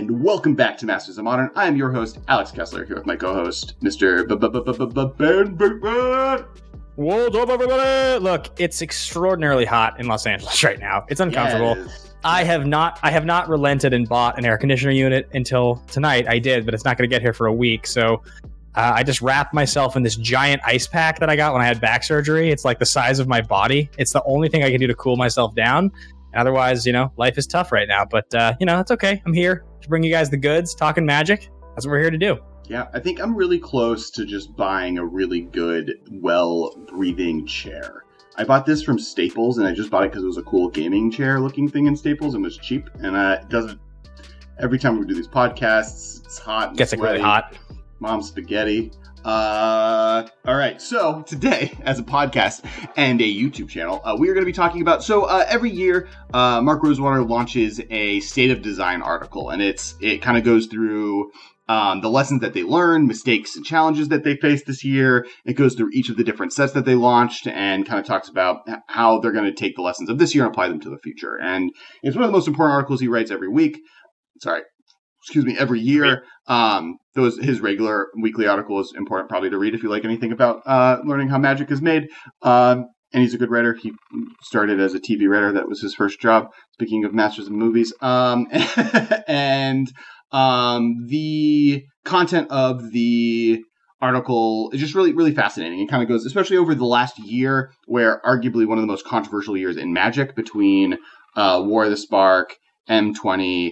and welcome back to Masters of Modern. I am your host, Alex Kessler, here with my co-host, Mr. Ben Bateman. What's up, everybody? Look, it's extraordinarily hot in Los Angeles right now. It's uncomfortable. Yeah, it is. I have not relented and bought an air conditioner unit until tonight. I did, but it's not going to get here for a week. So I just wrapped myself in this giant ice pack that I got when I had back surgery. It's like the size of my body. It's the only thing I can do to cool myself down. Otherwise, life is tough right now. But, it's okay. I'm here to bring you guys the goods, talking Magic. That's what we're here to do. Yeah, I think I'm really close to just buying a really good, well-breathing chair. I bought this from Staples, and I just bought it because it was a cool gaming chair-looking thing in Staples and was cheap. And it doesn't... Every time we do these podcasts, it's hot and gets sweaty. Really hot. Mom's spaghetti. All right, so today, as a podcast and a YouTube channel, we are going to be talking about... So every year, Mark Rosewater launches a State of Design article, and it kind of goes through... the lessons that they learned, mistakes and challenges that they faced this year. It goes through each of the different sets that they launched and kind of talks about how they're going to take the lessons of this year and apply them to the future. And it's one of the most important articles he writes every year. His regular weekly article is important probably to read if you like anything about learning how Magic is made. And he's a good writer. He started as a TV writer. That was his first job. Speaking of Masters of Movies. The content of the article is just really, really fascinating. It kind of goes, especially over the last year, where arguably one of the most controversial years in Magic between War of the Spark, M20,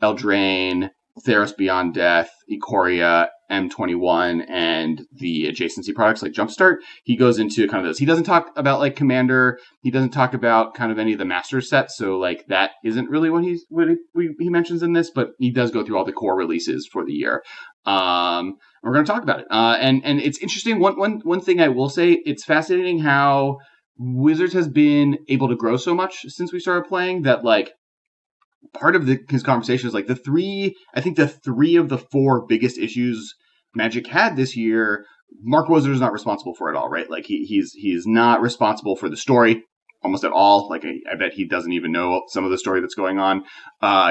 Eldraine, Theros Beyond Death, Ikoria, M21, and the adjacency products like Jumpstart. He goes into kind of this. He doesn't talk about like Commander. He doesn't talk about kind of any of the Master sets. So like that isn't really what he mentions in this, but he does go through all the core releases for the year. We're going to talk about it. And it's interesting. One thing I will say, it's fascinating how Wizards has been able to grow so much since we started playing that like, part of his conversation is like the three of the four biggest issues Magic had this year, Mark Rosewater is not responsible for it all, right? Like he's not responsible for the story almost at all. Like I bet he doesn't even know some of the story that's going on.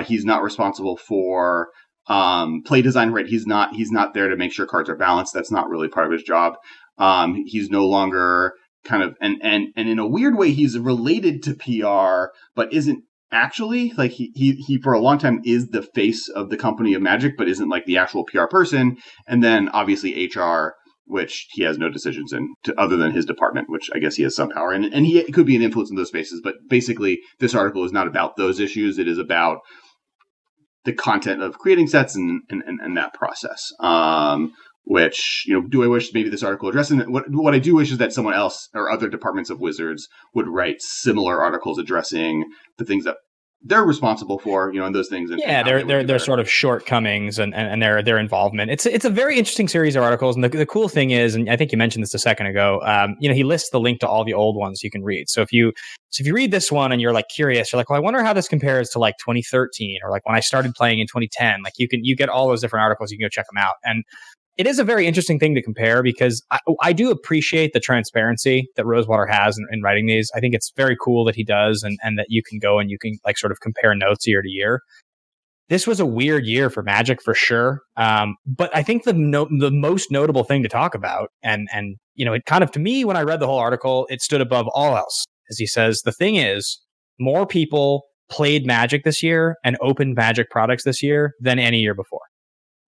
He's not responsible for play design, right? He's not there to make sure cards are balanced. That's not really part of his job. He's no longer kind of and in a weird way he's related to PR, but isn't actually. Like he for a long time is the face of the company of Magic, but isn't like the actual PR person. And then obviously HR, which he has no decisions in other than his department, which I guess he has some power in. And he could be an influence in those spaces. But basically this article is not about those issues. It is about the content of creating sets and that process. Which, do I wish maybe this article addressing it? What I do wish is that someone else or other departments of Wizards would write similar articles addressing the things that they're responsible for, and those things. And their sort of shortcomings and their involvement. It's a very interesting series of articles. And the cool thing is, and I think you mentioned this a second ago, he lists the link to all the old ones you can read. So if you read this one and you're like curious, you're like, well, I wonder how this compares to like 2013 or like when I started playing in 2010. Like you get all those different articles. You can go check them out. And it is a very interesting thing to compare because I do appreciate the transparency that Rosewater has in writing these. I think it's very cool that he does and that you can go and you can like sort of compare notes year to year. This was a weird year for Magic for sure. But I think the most notable thing to talk about and it kind of, to me, when I read the whole article, it stood above all else. As he says, the thing is, more people played Magic this year and opened Magic products this year than any year before.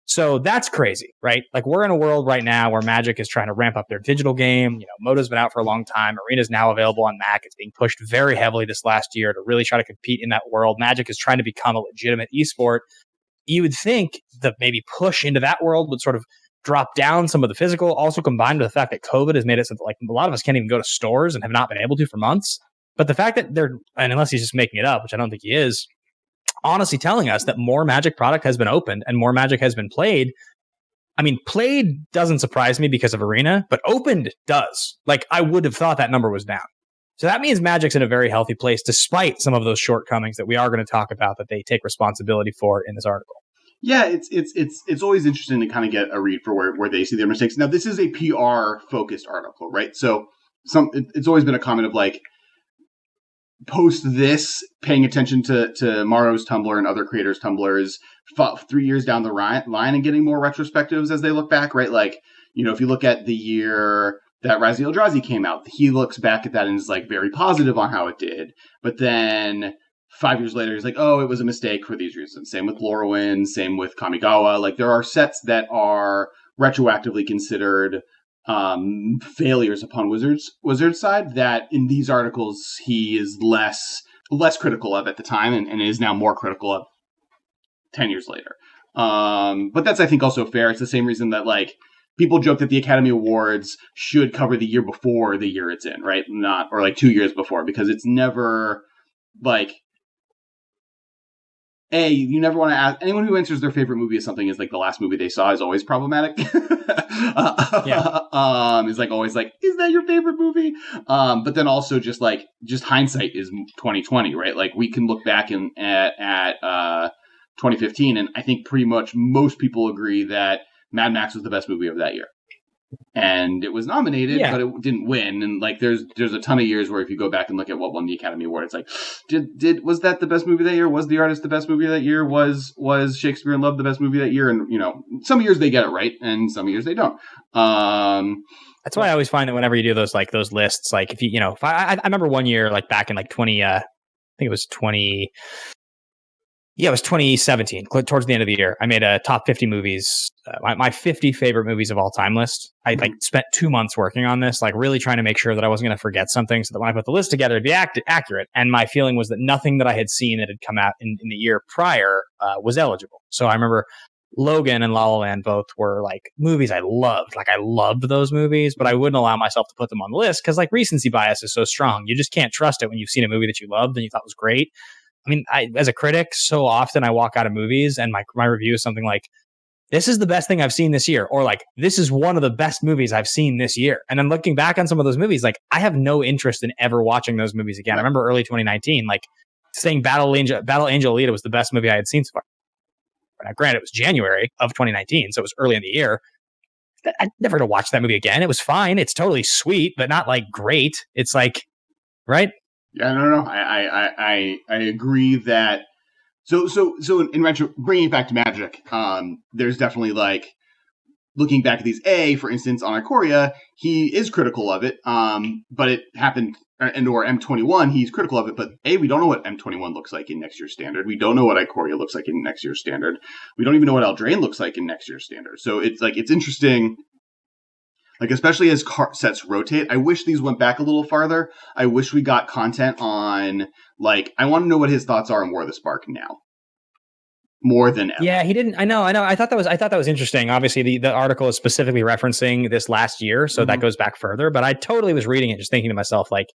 So that's crazy, right? Like we're in a world right now where Magic is trying to ramp up their digital game. Moto's been out for a long time. Arena's now available on Mac. It's being pushed very heavily this last year to really try to compete in that world. Magic is trying to become a legitimate esport. You would think that maybe push into that world would sort of drop down some of the physical, also combined with the fact that COVID has made it so that like a lot of us can't even go to stores and have not been able to for months. But the fact that and unless he's just making it up, which I don't think he is, honestly telling us that more Magic product has been opened and more Magic has been played. I mean, played doesn't surprise me because of Arena, but opened does. Like, I would have thought that number was down. So that means Magic's in a very healthy place, despite some of those shortcomings that we are going to talk about that they take responsibility for in this article. Yeah, it's always interesting to kind of get a read for where they see their mistakes. Now, this is a PR focused article, right? So it's always been a comment of like, post this, paying attention to Maro's Tumblr and other creators' Tumblrs 3 years down the line and getting more retrospectives as they look back, right? Like, if you look at the year that Rise of the Eldrazi came out, he looks back at that and is like very positive on how it did. But then 5 years later, he's like, oh, it was a mistake for these reasons. Same with Lorwyn, same with Kamigawa. Like, there are sets that are retroactively considered failures upon Wizards side that in these articles he is less critical of at the time and is now more critical of 10 years later. But that's, I think, also fair. It's the same reason that, like, people joke that the Academy Awards should cover the year before the year it's in, right? Or like 2 years before, because it's never like, you never want to ask anyone who answers their favorite movie as something is like the last movie they saw is always problematic. Is like always like, is that your favorite movie? But then also just hindsight is 2020, right? Like, we can look back at 2015, and I think pretty much most people agree that Mad Max was the best movie of that year. And it was nominated, but it didn't win. And like, there's a ton of years where if you go back and look at what won the Academy Award, it's like, was that the best movie that year? Was The Artist the best movie that year? Was Shakespeare in Love the best movie that year? And some years they get it right, and some years they don't. That's why I always find that whenever you do those lists, like if if I remember one year, like back in like 20, I think it was 20. Yeah, it was 2017, towards the end of the year. I made a top 50 movies, my 50 favorite movies of all time list. I spent 2 months working on this, like really trying to make sure that I wasn't going to forget something so that when I put the list together, it'd be accurate. And my feeling was that nothing that I had seen that had come out in the year prior was eligible. So I remember Logan and La La Land both were like movies I loved. Like, I loved those movies, but I wouldn't allow myself to put them on the list because like recency bias is so strong. You just can't trust it when you've seen a movie that you loved and you thought was great. I mean, as a critic, so often I walk out of movies and my review is something like, this is the best thing I've seen this year. Or like, this is one of the best movies I've seen this year. And then looking back on some of those movies, like, I have no interest in ever watching those movies again. I remember early 2019, like saying Battle Angel Alita was the best movie I had seen so far. Now, granted, it was January of 2019, so it was early in the year. I'm never going to watch that movie again. It was fine. It's totally sweet, but not like great. It's like, right? Yeah, no. I agree that. So in retro, bringing it back to Magic, there's definitely like looking back at these. For instance, on Ikoria, he is critical of it. But it happened, or M21, he's critical of it. But we don't know what M21 looks like in next year's standard. We don't know what Ikoria looks like in next year's standard. We don't even know what Eldraine looks like in next year's standard. So it's interesting. Like, especially as sets rotate, I wish these went back a little farther. I wish we got content on, like, I want to know what his thoughts are on War of the Spark now. More than ever. Yeah, he didn't. I know. I thought that was interesting. Obviously, the article is specifically referencing this last year, so that goes back further. But I totally was reading it, just thinking to myself, like,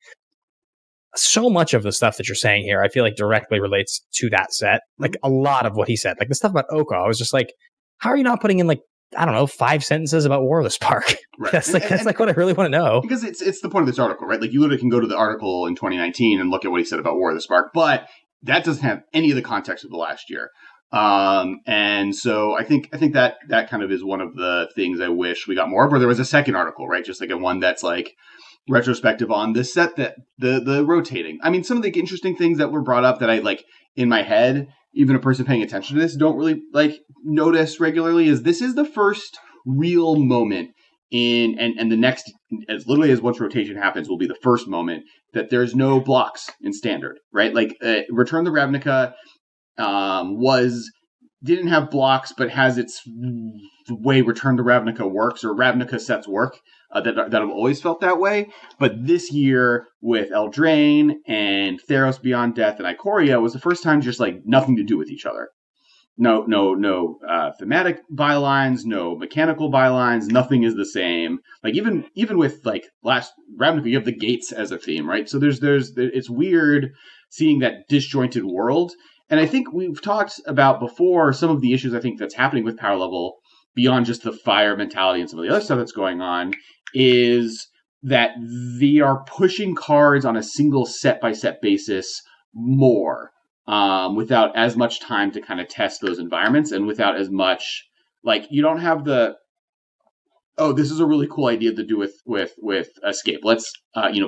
so much of the stuff that you're saying here, I feel like directly relates to that set. Like, a lot of what he said, like the stuff about Oko, I was just like, how are you not putting in like, I don't know, 5 sentences about War of the Spark? Right. That's like what I really want to know. Because it's the point of this article, right? Like, you literally can go to the article in 2019 and look at what he said about War of the Spark, but that doesn't have any of the context of the last year. And so I think that kind of is one of the things I wish we got more of, where there was a second article, right? Just like a one that's like retrospective on the set, that the rotating. I mean, some of the interesting things that were brought up that I like in my head, even a person paying attention to this don't really like notice regularly, is this is the first real moment and the next, as literally as once rotation happens, will be the first moment that there's no blocks in standard, right? Like Return the Ravnica didn't have blocks, but has its way Return to Ravnica works, or Ravnica sets work, that have always felt that way. But this year with Eldraine and Theros Beyond Death and Ikoria was the first time just like nothing to do with each other. No thematic bylines, no mechanical bylines, nothing is the same. Like even with like last Ravnica, you have the gates as a theme, right? So there's it's weird seeing that disjointed world. And I think we've talked about before some of the issues I think that's happening with power level beyond just the fire mentality and some of the other stuff that's going on, is that they are pushing cards on a single set-by-set basis more, without as much time to kind of test those environments, and without as much, like, you don't have the oh, this is a really cool idea to do with escape. Let's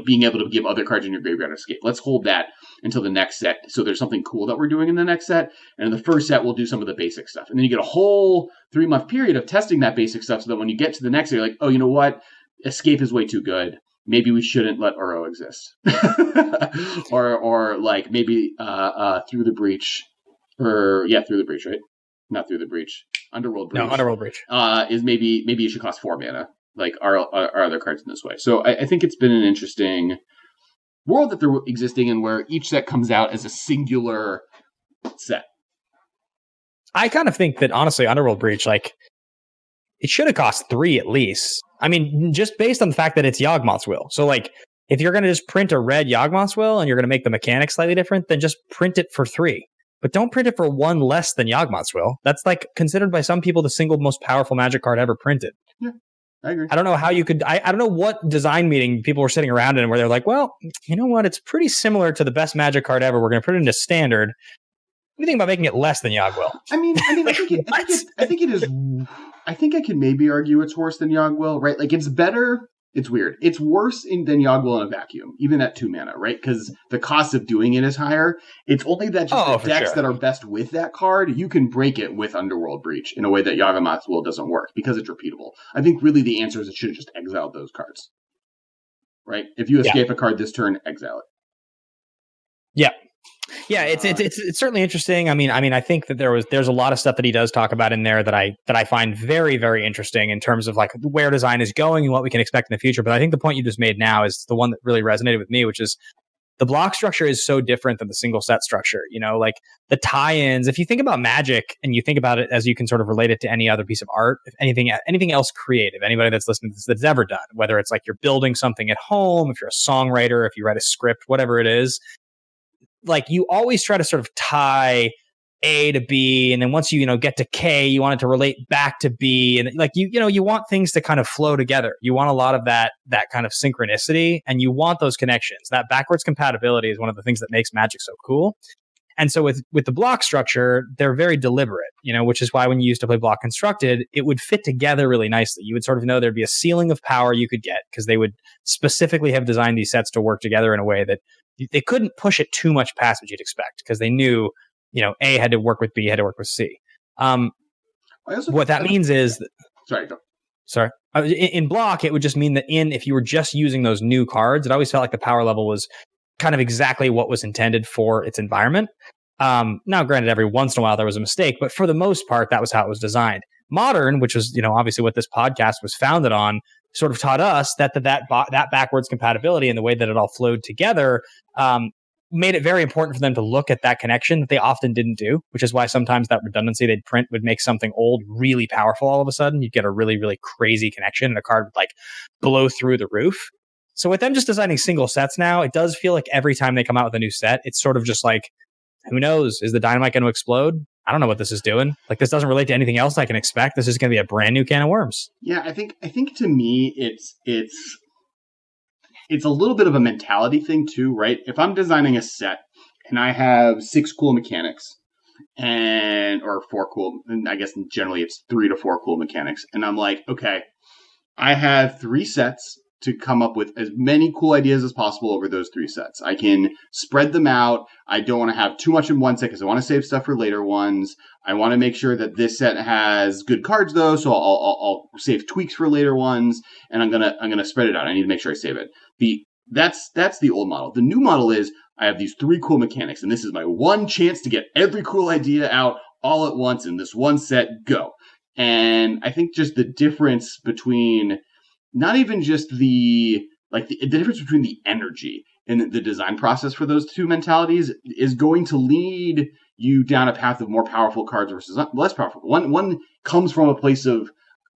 being able to give other cards in your graveyard escape. Let's hold that until the next set. So there's something cool that we're doing in the next set, and in the first set we'll do some of the basic stuff, and then you get a whole 3-month period of testing that basic stuff, so that when you get to the next set, you're like, oh, you know what, escape is way too good. Maybe we shouldn't let Uro exist, or like maybe through the breach, through the breach, right? Not through the breach. Underworld Breach. No, Underworld Breach. Is maybe it should cost 4 mana, like our other cards in this way. So I think it's been an interesting world that they're existing in, where each set comes out as a singular set. I kind of think that, honestly, Underworld Breach, like, it should have cost 3 at least. I mean, just based on the fact that it's Yawgmoth's Will. So, like, if you're going to just print a red Yawgmoth's Will and you're going to make the mechanics slightly different, then just print it for 3. But don't print it for 1 less than Yawgmoth's Will. That's, like, considered by some people the single most powerful Magic card ever printed. Yeah, I agree. I don't know how you could... I don't know what design meeting people were sitting around in where they're like, well, you know what? It's pretty similar to the best Magic card ever. We're going to put it into Standard. What do you think about making it less than Yawg-Will? I mean, I think it is. I think I can maybe argue it's worse than Yawg-Will, right? Like, it's better. It's weird. It's worse than Yawg-Will in a vacuum, even at 2 mana, right? Because the cost of doing it is higher. It's only that just the decks that are best with that card, you can break it with Underworld Breach in a way that Yawgmoth's Will doesn't work, because it's repeatable. I think really the answer is it should have just exiled those cards, right? If you escape a card this turn, exile it. Yeah. Yeah, it's certainly interesting. I mean, I think that there's a lot of stuff that he does talk about in there that I find very, very interesting in terms of like where design is going and what we can expect in the future. But I think the point you just made now is the one that really resonated with me, which is the block structure is so different than the single set structure. You know, like the tie-ins. If you think about Magic and you think about it as you can sort of relate it to any other piece of art, if anything else creative, anybody that's listening to this that's ever done, whether it's like you're building something at home, if you're a songwriter, if you write a script, whatever it is. Like you always try to sort of tie A to B, and then once you get to K, you want it to relate back to B, and like you want things to kind of flow together. You want a lot of that kind of synchronicity, and you want those connections. That backwards compatibility is one of the things that makes Magic so cool. And so with the block structure, they're very deliberate, which is why when you used to play Block Constructed, it would fit together really nicely. You would sort of know there'd be a ceiling of power you could get because they would specifically have designed these sets to work together in a way that they couldn't push it too much past what you'd expect because they knew, A had to work with B, had to work with C. What that means is... Sorry. In Block, it would just mean that if you were just using those new cards, it always felt like the power level was kind of exactly what was intended for its environment. Now, granted, every once in a while there was a mistake, but for the most part, that was how it was designed. Modern, which was, obviously what this podcast was founded on, sort of taught us that backwards compatibility and the way that it all flowed together made it very important for them to look at that connection that they often didn't do, which is why sometimes that redundancy they'd print would make something old really powerful all of a sudden. You'd get a really, really crazy connection and a card would like blow through the roof. So with them just designing single sets now, it does feel like every time they come out with a new set, it's sort of just like, who knows? Is the dynamite going to explode? I don't know what this is doing. Like, this doesn't relate to anything else I can expect. This is going to be a brand new can of worms. Yeah, I think to me, it's a little bit of a mentality thing too, right? If I'm designing a set and I have 6 cool mechanics or 4 cool, and I guess generally it's 3 to 4 cool mechanics, and I'm like, okay, I have 3 sets to come up with as many cool ideas as possible over those 3 sets. I can spread them out. I don't want to have too much in one set because I want to save stuff for later ones. I want to make sure that this set has good cards though, so I'll save tweaks for later ones, and I'm gonna spread it out. I need to make sure I save it. That's the old model. The new model is I have these 3 cool mechanics, and this is my one chance to get every cool idea out all at once in this one set. Go. And I think just the difference between not even just the difference between the energy and the design process for those two mentalities is going to lead you down a path of more powerful cards versus less powerful. One comes from a place of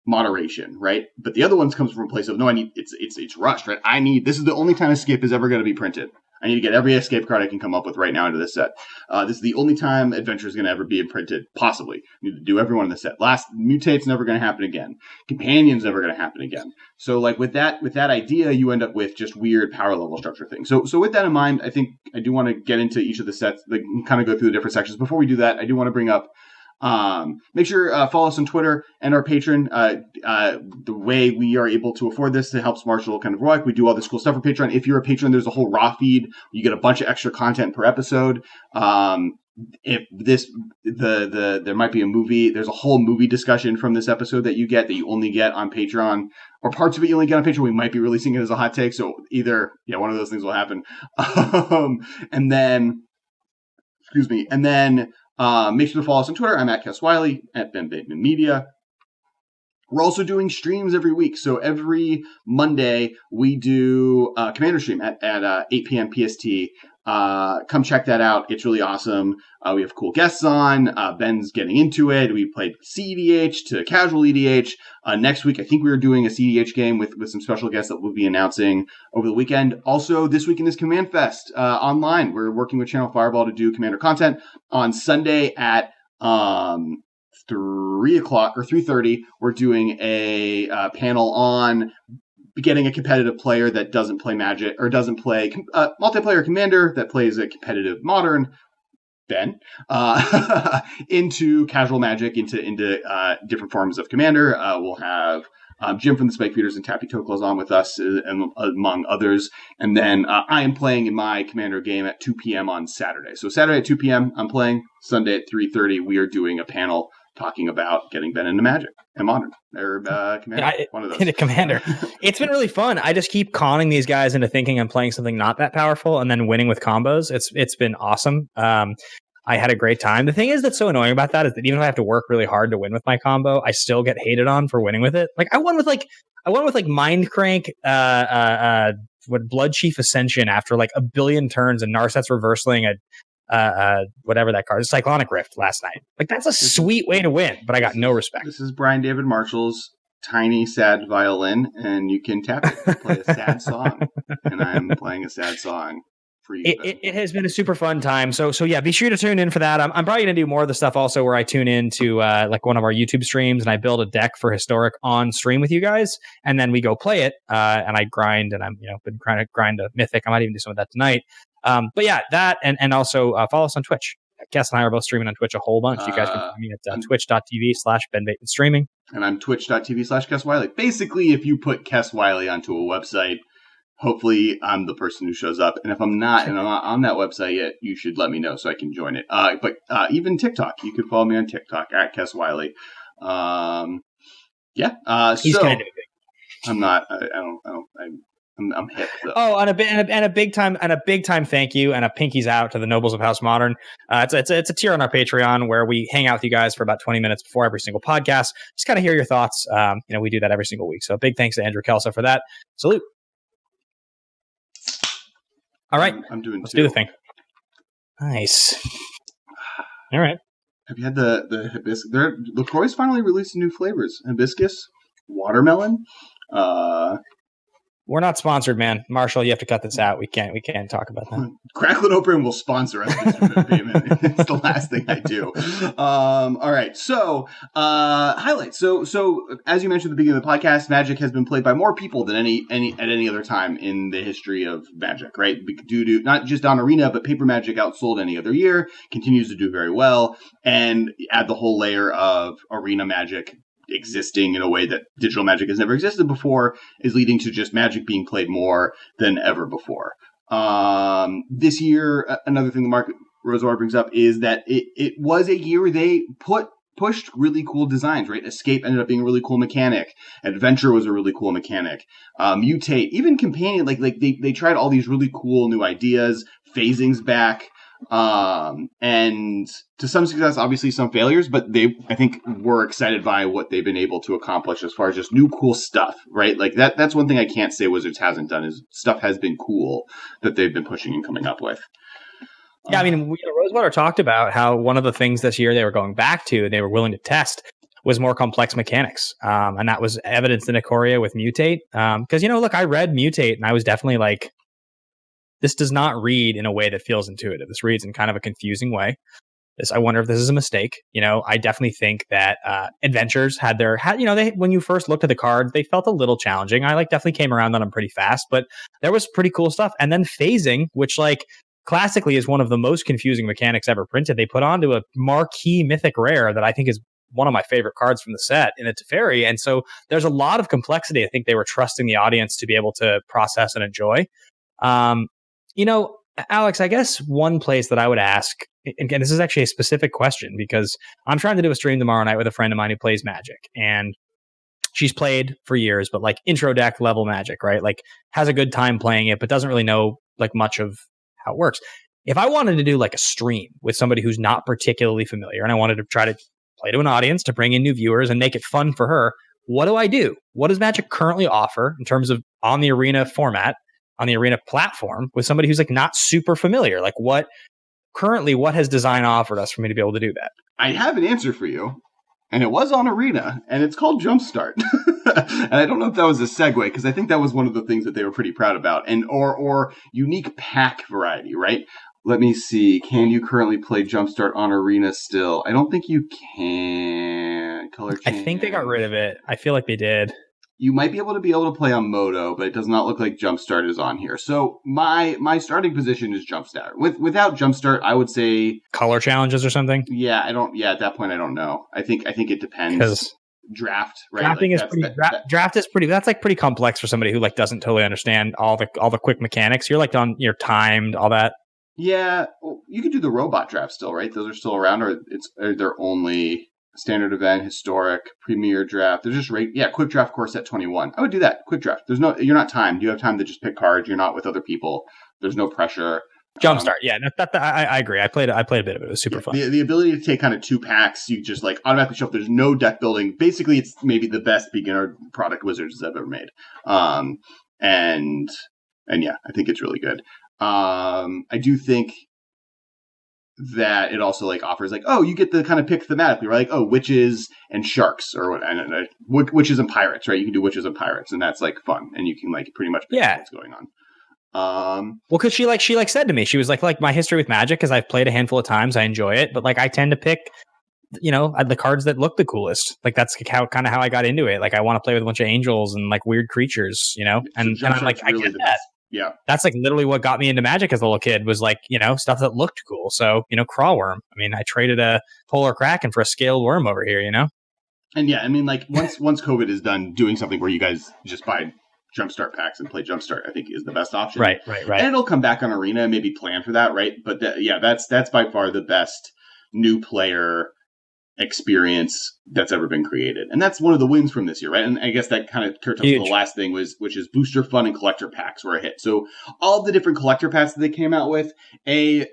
moderation, right? But the other one comes from a place of, no, it's rushed, right? This is the only time Escape is ever going to be printed. I need to get every Escape card I can come up with right now into this set. This is the only time Adventure is going to ever be imprinted, possibly. I need to do every one in the set. Last Mutate's never going to happen again. Companion's never going to happen again. So, like with that idea, you end up with just weird power level structure things. So with that in mind, I think I do want to get into each of the sets, like kind of go through the different sections. Before we do that, I do want to bring up Make sure follow us on Twitter and our Patreon. The way we are able to afford this, it helps Marshall kind of work. We do all this cool stuff for Patreon. If you're a patron, there's a whole raw feed. You get a bunch of extra content per episode. If this there might be a movie, there's a whole movie discussion from this episode that you only get on Patreon, or parts of it you only get on Patreon. We might be releasing it as a hot take, so either one of those things will happen. And then make sure to follow us on Twitter. I'm at Kes Wiley, at Ben Bateman Media. We're also doing streams every week. So every Monday we do a Commander stream at 8 p.m. PST. Come check that out. It's really awesome. We have cool guests on. Ben's getting into it. We played CEDH to casual EDH. Next week, I think we are doing a CEDH game with some special guests that we'll be announcing over the weekend. Also, this weekend is Command Fest online. We're working with Channel Fireball to do Commander content. On Sunday at 3 o'clock or 3:30, we're doing a panel on getting a competitive player that doesn't play Magic or doesn't play multiplayer Commander, that plays a competitive Modern, Ben, into casual Magic, into different forms of Commander. We'll have Jim from the Spike Feeders and Tappy Toklas on with us, and among others. And then I am playing in my Commander game at 2 p.m. on Saturday. So Saturday at 2 p.m. I'm playing. Sunday at 3:30 we are doing a panel talking about getting Ben into Magic and Modern or Commander. One of those. Into Commander. It's been really fun. I just keep conning these guys into thinking I'm playing something not that powerful and then winning with combos. It's been awesome. I had a great time. The thing is that's so annoying about that is that even if I have to work really hard to win with my combo, I still get hated on for winning with it. Like I won with Mind Crank, Blood Chief Ascension after like a billion turns and Narset's reverseling whatever that card is, Cyclonic Rift last night. Like that's a sweet way to win, but I got no respect. This is Brian David Marshall's tiny sad violin, and you can tap it to play a sad song. And I'm playing a sad song for you. It has been a super fun time. So yeah, be sure to tune in for that. I'm probably going to do more of the stuff also where I tune into like one of our YouTube streams and I build a deck for Historic on stream with you guys, and then we go play it. And I grind, and I'm been trying to grind a Mythic. I might even do some of that tonight. But yeah, that and also follow us on Twitch. Cass and I are both streaming on Twitch a whole bunch. You guys can find me at twitch.tv/BenBatemanStreaming. And I'm twitch.tv/Kes Wiley. Basically, if you put Kes Wiley onto a website, hopefully I'm the person who shows up. And if I'm not, and I'm not on that website yet, you should let me know so I can join it. But even TikTok, you can follow me on TikTok at Kes Wiley. He's so kind of big. I'm not. I'm hip though. Oh, and a big time thank you and a pinkies out to the Nobles of House Modern. It's a tier on our Patreon where we hang out with you guys for about 20 minutes before every single podcast. Just kind of hear your thoughts. We do that every single week. So big thanks to Andrew Kelso for that. Salute. All right, I'm doing. Let's do the thing. Nice. All right. Have you had the hibiscus? LaCroix's finally released new flavors: hibiscus, watermelon. We're not sponsored, man. Marshall, you have to cut this out. We can't talk about that. Cracklin Open will sponsor us, Mr. Payment. It's the last thing I do. All right. So, highlights. So as you mentioned at the beginning of the podcast, Magic has been played by more people than any other time in the history of Magic, right? Due to not just on Arena, but Paper Magic outsold any other year, continues to do very well, and add the whole layer of Arena Magic existing in a way that digital Magic has never existed before is leading to just Magic being played more than ever before. This year, another thing the Mark Rosewater brings up is that it was a year where they pushed really cool designs, right? Escape ended up being a really cool mechanic. Adventure was a really cool mechanic. Mutate, even Companion, like they tried all these really cool new ideas. Phasing's back. And to some success, obviously some failures, but I think were excited by what they've been able to accomplish as far as just new cool stuff, right? Like that's one thing I can't say Wizards hasn't done is stuff has been cool that they've been pushing and coming up with. Yeah, I mean, Rosewater talked about how one of the things this year they were going back to and they were willing to test was more complex mechanics. And that was evidenced in Ikoria with Mutate. Because, look, I read Mutate and I was definitely like, this does not read in a way that feels intuitive. This reads in kind of a confusing way. I wonder if this is a mistake. I definitely think that Adventures had when you first looked at the cards, they felt a little challenging. I definitely came around on them pretty fast, but there was pretty cool stuff. And then Phasing, which classically is one of the most confusing mechanics ever printed. They put onto a marquee mythic rare that I think is one of my favorite cards from the set in a Teferi. And so there's a lot of complexity. I think they were trusting the audience to be able to process and enjoy. You know, Alex, I guess one place that I would ask, again, this is actually a specific question because I'm trying to do a stream tomorrow night with a friend of mine who plays Magic, and she's played for years, but like intro deck level Magic, right? Like has a good time playing it, but doesn't really know like much of how it works. If I wanted to do like a stream with somebody who's not particularly familiar and I wanted to try to play to an audience to bring in new viewers and make it fun for her, what do I do? What does Magic currently offer in terms of on the Arena format, on the Arena platform with somebody who's like not super familiar? Like what has design offered us for me to be able to do that? I have an answer for you. And it was on Arena, and it's called Jumpstart. And I don't know if that was a segue, because I think that was one of the things that they were pretty proud about. And or unique pack variety, right? Let me see. Can you currently play Jumpstart on Arena still? I don't think you can. Color change. I think they got rid of it. I feel like they did. You might be able to play on Moto, but it does not look like Jumpstart is on here. So my starting position is Jumpstart. Without Jumpstart, I would say color challenges or something. Yeah, at that point I don't know. I think it depends. Because draft, right? Drafting is pretty. Draft is pretty. That's like pretty complex for somebody who like doesn't totally understand all the quick mechanics. You're like you're timed, all that. Yeah, well, you could do the robot draft still, right? Those are still around, or they're only standard event, historic, premier draft. There's just quick draft core set 21. I would do that. Quick draft. You're not timed. You have time to just pick cards. You're not with other people. There's no pressure. Jumpstart. I agree. I played a bit of it. It was super fun. The ability to take kind of 2 packs, you just like automatically show up. There's no deck building. Basically, it's maybe the best beginner product Wizards have ever made. And yeah, I think it's really good. I do think that it also like offers like, oh, you get to kind of pick thematically, right? Like, oh, witches and sharks, or what? Witches and pirates, right? You can do witches and pirates, and that's like fun, and you can like pretty much pick what's going on. Well, because she said to me, she was like my history with Magic is I've played a handful of times, I enjoy it, but like I tend to pick, the cards that look the coolest. Like that's how I got into it. Like I want to play with a bunch of angels and like weird creatures, and I'm like, I get that. Yeah. That's like literally what got me into Magic as a little kid was like, stuff that looked cool. So, Crawlworm. I mean, I traded a Polar Kraken for a scaled worm over here, And yeah, I mean, like once COVID is done, doing something where you guys just buy Jumpstart packs and play Jumpstart, I think is the best option. Right. And it'll come back on Arena, maybe plan for that, right? But that's by far the best new player experience that's ever been created, and that's one of the wins from this year, right? And I guess that kind of touches on the last thing which is booster fun and collector packs were a hit. So all the different collector packs that they came out with,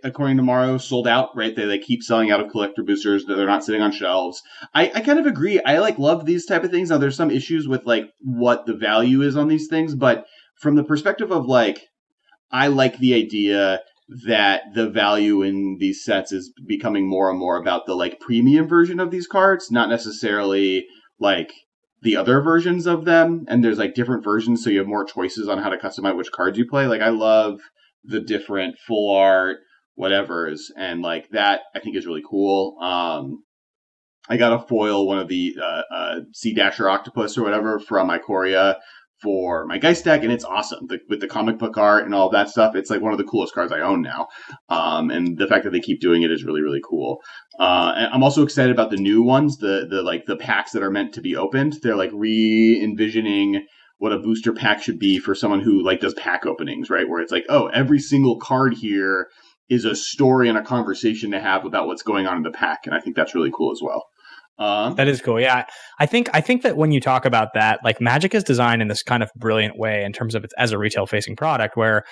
according to Morrow, sold out, right? They keep selling out of collector boosters, that they're not sitting on shelves. I kind of agree. I love these type of things. Now there's some issues with like what the value is on these things, but from the perspective of like, I like the idea that the value in these sets is becoming more and more about the like premium version of these cards, not necessarily like the other versions of them. And there's like different versions, so you have more choices on how to customize which cards you play. Like I love the different full art whatevers, and like that I think is really cool. I got a foil, one of the Sea Dasher Octopus or whatever from Ikoria for my Geist deck, and it's awesome with the comic book art and all of that stuff. It's like one of the coolest cards I own now, and the fact that they keep doing it is really, really cool. And I'm also excited about the new ones, the packs that are meant to be opened. They're like re-envisioning what a booster pack should be for someone who like does pack openings, right? Where it's like, oh, every single card here is a story and a conversation to have about what's going on in the pack, and I think that's really cool as well. That is cool. Yeah. I think that when you talk about that, like Magic is designed in this kind of brilliant way in terms of it as a retail facing product where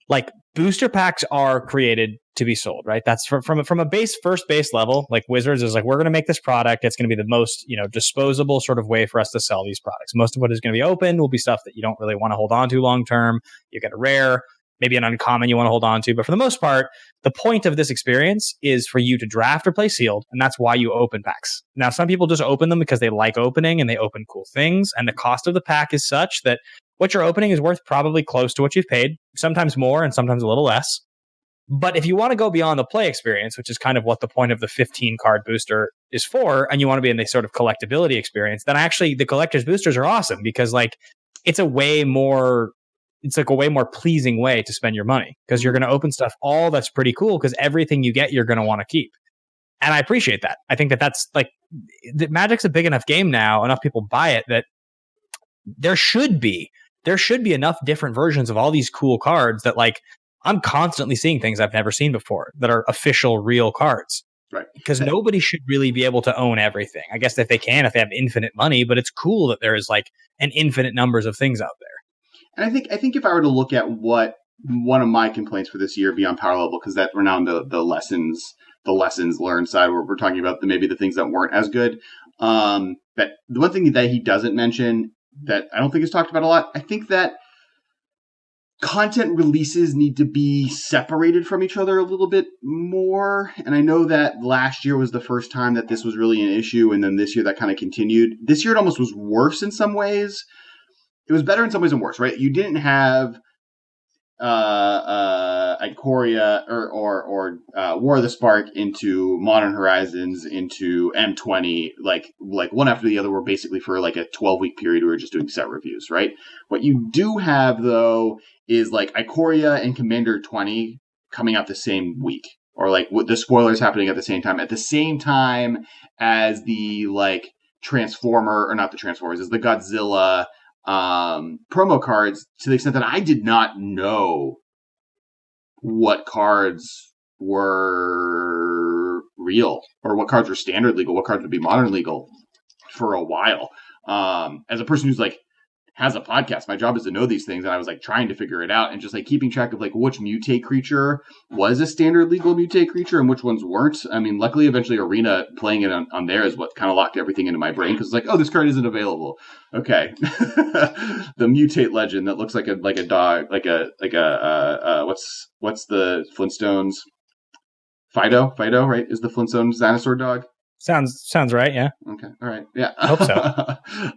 like booster packs are created to be sold, right? That's from a first base level. Like Wizards is like, we're going to make this product. It's going to be the most, disposable sort of way for us to sell these products. Most of what is going to be open will be stuff that you don't really want to hold on to long term. You get a rare, maybe an uncommon you want to hold on to. But for the most part, the point of this experience is for you to draft or play sealed. And that's why you open packs. Now, some people just open them because they like opening and they open cool things. And the cost of the pack is such that what you're opening is worth probably close to what you've paid, sometimes more and sometimes a little less. But if you want to go beyond the play experience, which is kind of what the point of the 15 card booster is for, and you want to be in this sort of collectability experience, then actually the collector's boosters are awesome because like it's a way more it's like a way more pleasing way to spend your money, because you're going to open stuff all that's pretty cool, because everything you get, you're going to want to keep. And I appreciate that. I think that that's like, Magic's a big enough game now, enough people buy it, that there should be enough different versions of all these cool cards that, like, I'm constantly seeing things I've never seen before that are official real cards. Right. Because nobody should really be able to own everything. I guess if they have infinite money, but it's cool that there is like an infinite numbers of things out there. And I think if I were to look at what one of my complaints for this year beyond power level, because that we're now on the lessons learned side, where we're talking about maybe the things that weren't as good. That the one thing that he doesn't mention that I don't think is talked about a lot, I think that content releases need to be separated from each other a little bit more. And I know that last year was the first time that this was really an issue, and then this year that kind of continued. This year it almost was worse in some ways. It was better in some ways and worse, right? You didn't have Ikoria or War of the Spark into Modern Horizons into M20, like one after the other, were basically for like a 12-week period we were just doing set reviews, right? What you do have though is like Ikoria and Commander 20 coming out the same week, or like the spoilers happening at the same time as the like Transformer, or not the Transformers, as the Godzilla promo cards, to the extent that I did not know what cards were real, or what cards were standard legal, what cards would be modern legal for a while. As a person who's like has a podcast, my job is to know these things, and I was like trying to figure it out, and just like keeping track of like which mutate creature was a standard legal mutate creature and which ones weren't. I mean, luckily eventually Arena playing it on there is what kind of locked everything into my brain, because it's like, oh, this card isn't available. Okay. The mutate legend that looks like a dog, like a what's the Flintstones? Fido, right? Is the Flintstones dinosaur dog? Sounds right. Yeah. Okay. All right. Yeah. I hope so.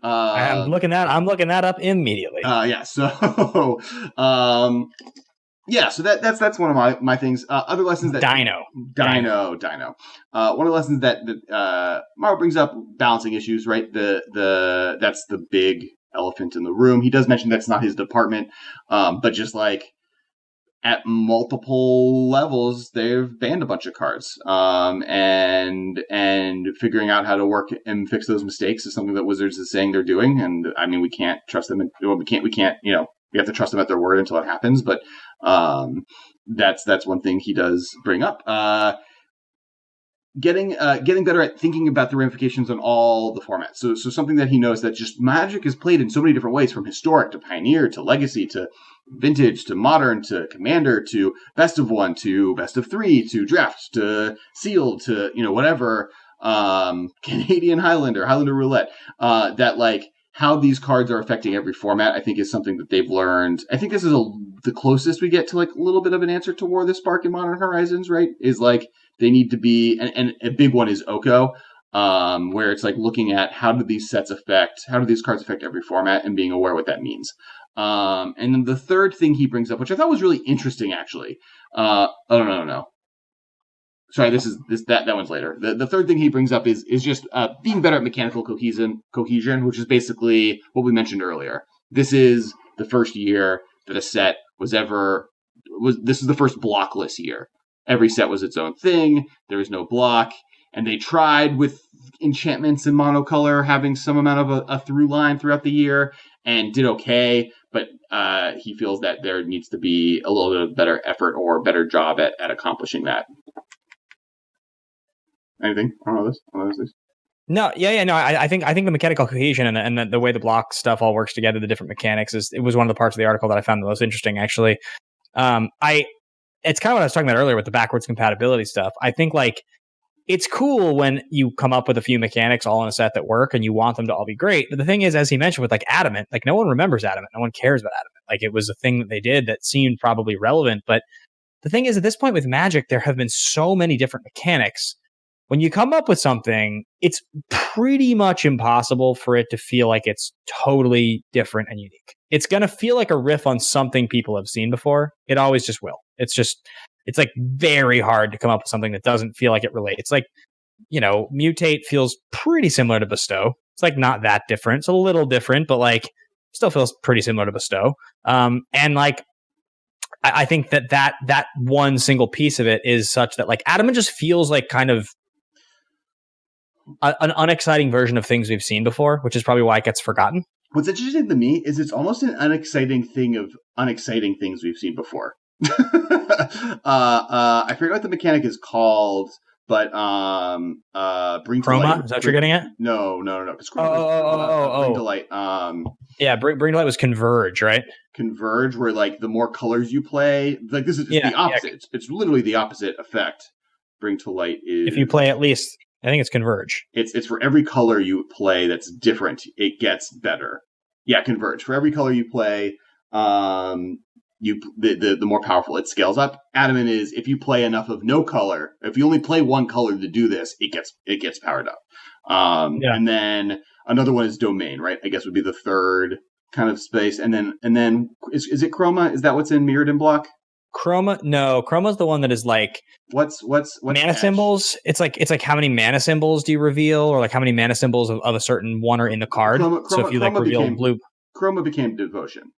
I'm looking that up immediately. Yeah. So, yeah. So that's one of my things. Other lessons that Dino. One of the lessons that Mario brings up, balancing issues, right? That's the big elephant in the room. He does mention that's not his department, but just like, at multiple levels, they've banned a bunch of cards, and figuring out how to work and fix those mistakes is something that Wizards is saying they're doing. And I mean, we can't trust them. We can't. We have to trust them at their word until it happens. But that's one thing he does bring up. Getting better at thinking about the ramifications on all the formats. So something that he knows, that just Magic is played in so many different ways, from historic to Pioneer to Legacy to Vintage to Modern to Commander to Best of 1 to Best of 3 to Draft to Sealed to whatever, Canadian Highlander Roulette. That like how these cards are affecting every format, I think is something that they've learned. I think this is the closest we get to like a little bit of an answer to War of the Spark in Modern Horizons, right? Is like they need to be, and a big one is Oko, where it's like looking at how do these cards affect every format, and being aware what that means. And then the third thing he brings up, which I thought was really interesting, actually. No. Sorry, that one's later. The third thing he brings up is just being better at mechanical cohesion, which is basically what we mentioned earlier. This is the first year that a set this is the first blockless year. Every set was its own thing. There was no block. And they tried with enchantments and monocolor having some amount of a through line throughout the year, and did okay. But he feels that there needs to be a little bit of better effort or better job at accomplishing that. Anything on all those things? No, yeah, no. I think the mechanical cohesion and the way the block stuff all works together, the different mechanics, it was one of the parts of the article that I found the most interesting, actually. It's kind of what I was talking about earlier with the backwards compatibility stuff. I think like it's cool when you come up with a few mechanics all in a set that work and you want them to all be great. But the thing is, as he mentioned with like Adamant, like no one remembers Adamant. No one cares about Adamant. Like it was a thing that they did that seemed probably relevant. But the thing is, at this point with Magic, there have been so many different mechanics. When you come up with something, it's pretty much impossible for it to feel like it's totally different and unique. It's going to feel like a riff on something people have seen before. It always just will. It's like very hard to come up with something that doesn't feel like it relates. It's like, Mutate feels pretty similar to Bestow. It's like not that different. It's a little different, but like still feels pretty similar to Bestow. And like, I think that one single piece of it is such that like Adamant just feels like kind of an unexciting version of things we've seen before, which is probably why it gets forgotten. What's interesting to me is it's almost an unexciting thing of unexciting things we've seen before. I forget what the mechanic is called, but bring to Chroma? light. Is that what you're getting at? No. Bring to light. Bring to light was converge, right? Converge, where like the more colors you play, like this is the opposite. Yeah. It's literally the opposite effect. Bring to light is if you play at least. I think it's converge. It's for every color you play that's different, it gets better. Yeah, converge. For every color you play, the more powerful it scales up. Adamant is if you play enough of no color, if you only play one color to do this, it gets powered up. And then another one is domain, right? I guess would be the third kind of space. And then is it chroma? Is that what's in Mirrored and Block? Chroma's the one that is like what's mana symbols. It's like how many mana symbols do you reveal, or like how many mana symbols of a certain one are in the card. So if you like reveal blue, chroma became devotion.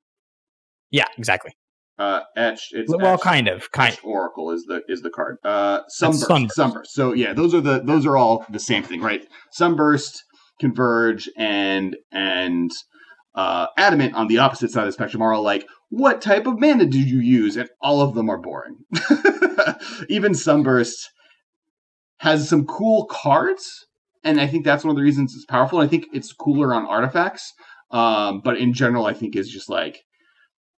Yeah, exactly. Etched. It's well, etched, kind of. Oracle is the card. Sunburst. So yeah, those are all the same thing, right? Sunburst, Converge, and Adamant on the opposite side of the spectrum are all like, what type of mana did you use? And all of them are boring. Even Sunburst has some cool cards, and I think that's one of the reasons it's powerful. I think it's cooler on artifacts, but in general, I think is just like,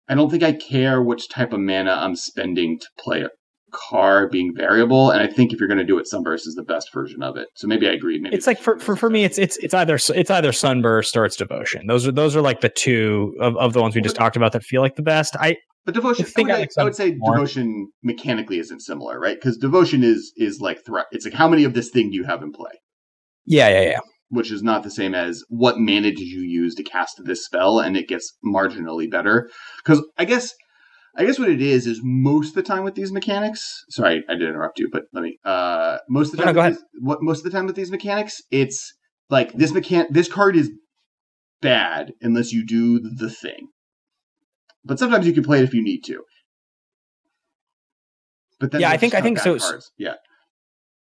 I don't think I care which type of mana I'm spending to play a card being variable, and I think if you're going to do it, Sunburst is the best version of it. So maybe I agree. Maybe it's like for me, it's either Sunburst or it's Devotion. Those are like the two of the ones we just talked about that feel like the best. But Devotion, I would say more. Devotion mechanically isn't similar, right? Because Devotion is like threat. It's like how many of this thing do you have in play? Yeah. Which is not the same as what mana did you use to cast this spell, and it gets marginally better. Because I guess what it is most of the time with these mechanics. Sorry, I did interrupt you, but let me. Most of the time, go ahead. Most of the time with these mechanics, it's like this card is bad unless you do the thing. But sometimes you can play it if you need to. But then I think so. Cards. Yeah.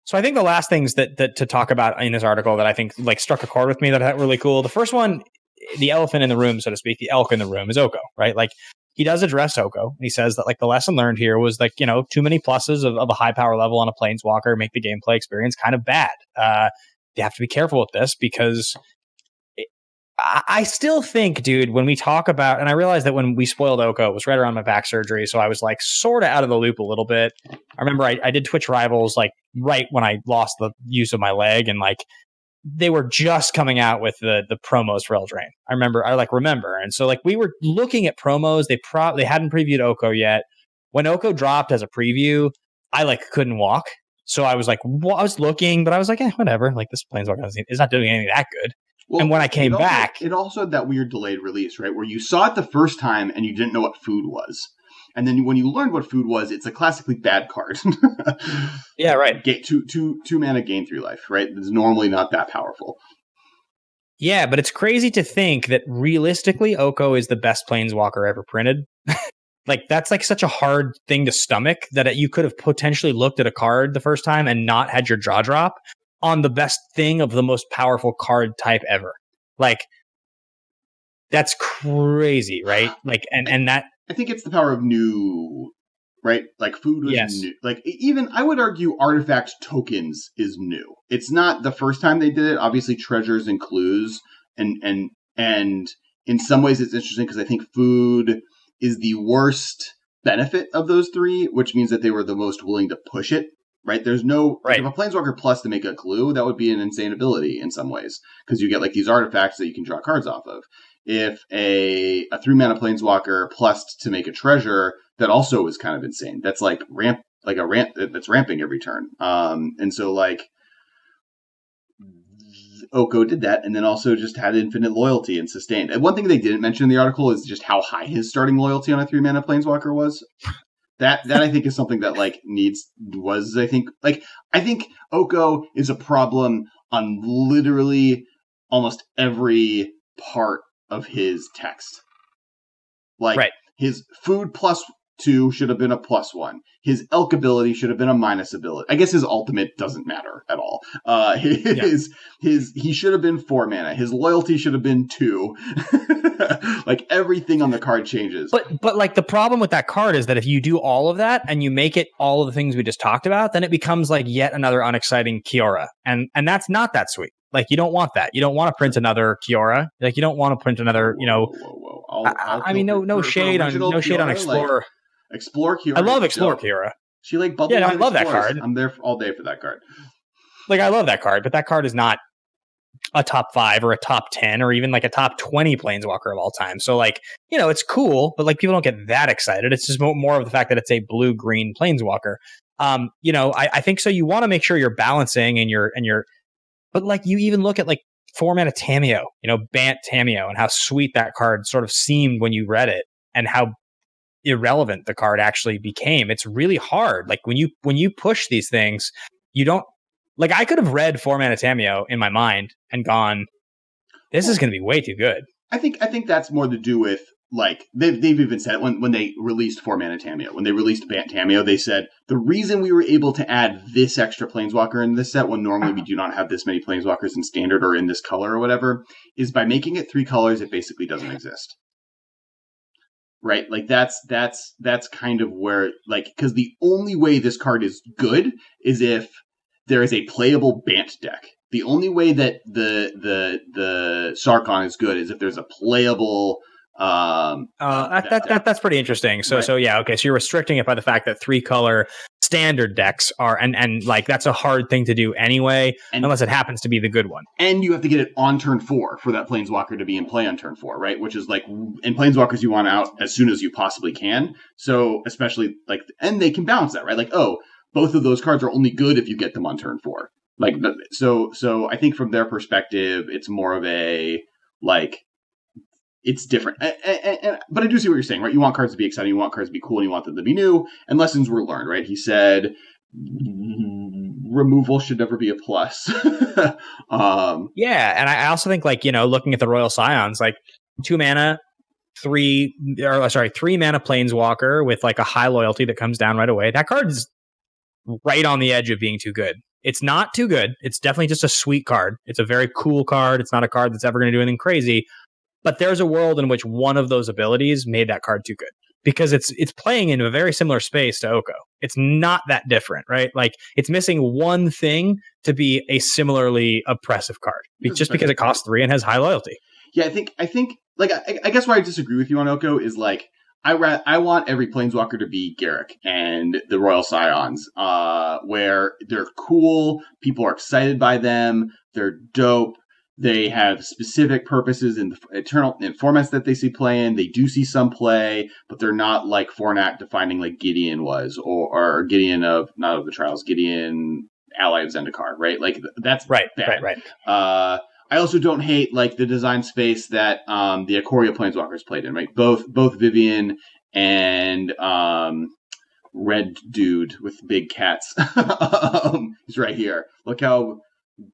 So I think the last things that to talk about in this article that I think like struck a chord with me that are really cool. The first one, the elephant in the room, so to speak, the elk in the room is Oko, right? Like he does address Oko. He says that like the lesson learned here was like, too many pluses of a high power level on a planeswalker make the gameplay experience kind of bad. You have to be careful with this because I still think, dude, when we talk about, and I realized that when we spoiled Oko, it was right around my back surgery. So I was like sort of out of the loop a little bit. I remember I did Twitch Rivals like right when I lost the use of my leg, and like they were just coming out with the promos for Eldraine. I remember. And so like we were looking at promos. They hadn't previewed Oko yet. When Oko dropped as a preview, I like couldn't walk. So I was like, I was looking, but I was like, whatever. Like this Planeswalker is not doing anything that good. Well, and when I came back... It also had that weird delayed release, right? Where you saw it the first time and you didn't know what food was. And then when you learned what food was, it's a classically bad card. Yeah, right. Two mana gain 3 life, right? It's normally not that powerful. Yeah, but it's crazy to think that realistically, Oko is the best Planeswalker ever printed. Like, that's like such a hard thing to stomach that you could have potentially looked at a card the first time and not had your jaw drop on the best thing of the most powerful card type ever. Like, that's crazy, right? Like, and that... I think it's the power of new, right? Like, food was new. Like, even, I would argue artifact tokens is new. It's not the first time they did it. Obviously, treasures and clues. And in some ways, it's interesting because I think food is the worst benefit of those three, which means that they were the most willing to push it. Right? There's no... Right. If a Planeswalker Plus to make a clue, that would be an insane ability in some ways. Because you get like these artifacts that you can draw cards off of. If a 3-mana Planeswalker Plus to make a treasure, that also is kind of insane. That's like a ramp that's ramping every turn. And so like Oko did that, and then also just had infinite loyalty and sustained. And one thing they didn't mention in the article is just how high his starting loyalty on a 3-mana Planeswalker was. That I think is something that I think Oko is a problem on literally almost every part of his text. Like, right. his food +2 should have been a +1. His elk ability should have been a minus ability. I guess his ultimate doesn't matter at all. He should have been 4 mana. His loyalty should have been 2. Like, everything on the card changes. But like, the problem with that card is that if you do all of that and you make it all of the things we just talked about, then it becomes like yet another unexciting Kiora. And that's not that sweet. Like, you don't want that. You don't want to print another Kiora. Like, you don't want to print another, I mean, no shade on Explorer. Like, Explore Kiora. I love Explore Kiora. She like bubble. Yeah, I love that card. I'm there all day for that card. Like, I love that card, but that card is not a top 5 or a top 10 or even like a top 20 Planeswalker of all time. So like, it's cool, but like, people don't get that excited. It's just more of the fact that it's a blue-green Planeswalker. I think so. You want to make sure you're balancing but like, you even look at like 4 mana Tamiyo, Bant Tamiyo, and how sweet that card sort of seemed when you read it and how irrelevant the card actually became. It's really hard. Like, when you push these things, you don't, like, I could have read 4 mana Tamiyo in my mind and gone, this is going to be way too good. I think that's more to do with, like, they've even said it when they released 4 mana Tamiyo. When they released Bant Tamiyo, they said the reason we were able to add this extra Planeswalker in this set when normally we do not have this many Planeswalkers in Standard or in this color or whatever is by making it 3 colors, it basically doesn't exist. Right? Like, that's kind of where, like, because the only way this card is good is if there is a playable Bant deck. The only way that the Sarkhan is good is if there's a playable that's pretty interesting. So right. So yeah, okay. So you're restricting it by the fact that 3-color standard decks are and like, that's a hard thing to do anyway, unless it happens to be the good one. And you have to get it on turn 4 for that Planeswalker to be in play on turn 4, right? Which is like, in Planeswalkers you want out as soon as you possibly can. So especially like, and they can balance that, right? Like, oh, both of those cards are only good if you get them on turn 4. Like, so I think from their perspective, it's more of a, like, it's different. But I do see what you're saying, right? You want cards to be exciting, you want cards to be cool, and you want them to be new, and lessons were learned, right? He said removal should never be a plus. Yeah, and I also think, like, looking at the Royal Scions, like, 2 mana, 3 mana Planeswalker with like a high loyalty that comes down right away. That card is right on the edge of being too good. It's not too good. It's definitely just a sweet card. It's a very cool card. It's not a card that's ever going to do anything crazy. But there's a world in which one of those abilities made that card too good, because it's playing in a very similar space to Oko. It's not that different, right? Like, it's missing one thing to be a similarly oppressive card, just because it costs 3 and has high loyalty. Yeah, I think like, I guess where I disagree with you on Oko is, like, I want every Planeswalker to be Garruk and the Royal Scions, where they're cool, people are excited by them, they're dope, they have specific purposes in the formats that they see play in. They do see some play, but they're not like Fornak defining like Gideon was, or Gideon of, not of the Trials, Gideon ally of Zendikar, right? Like, that's right, bad. Right. I also don't hate like the design space that the Ikoria Planeswalkers played in, right? Both Vivian and red dude with big cats. He's right here. Look how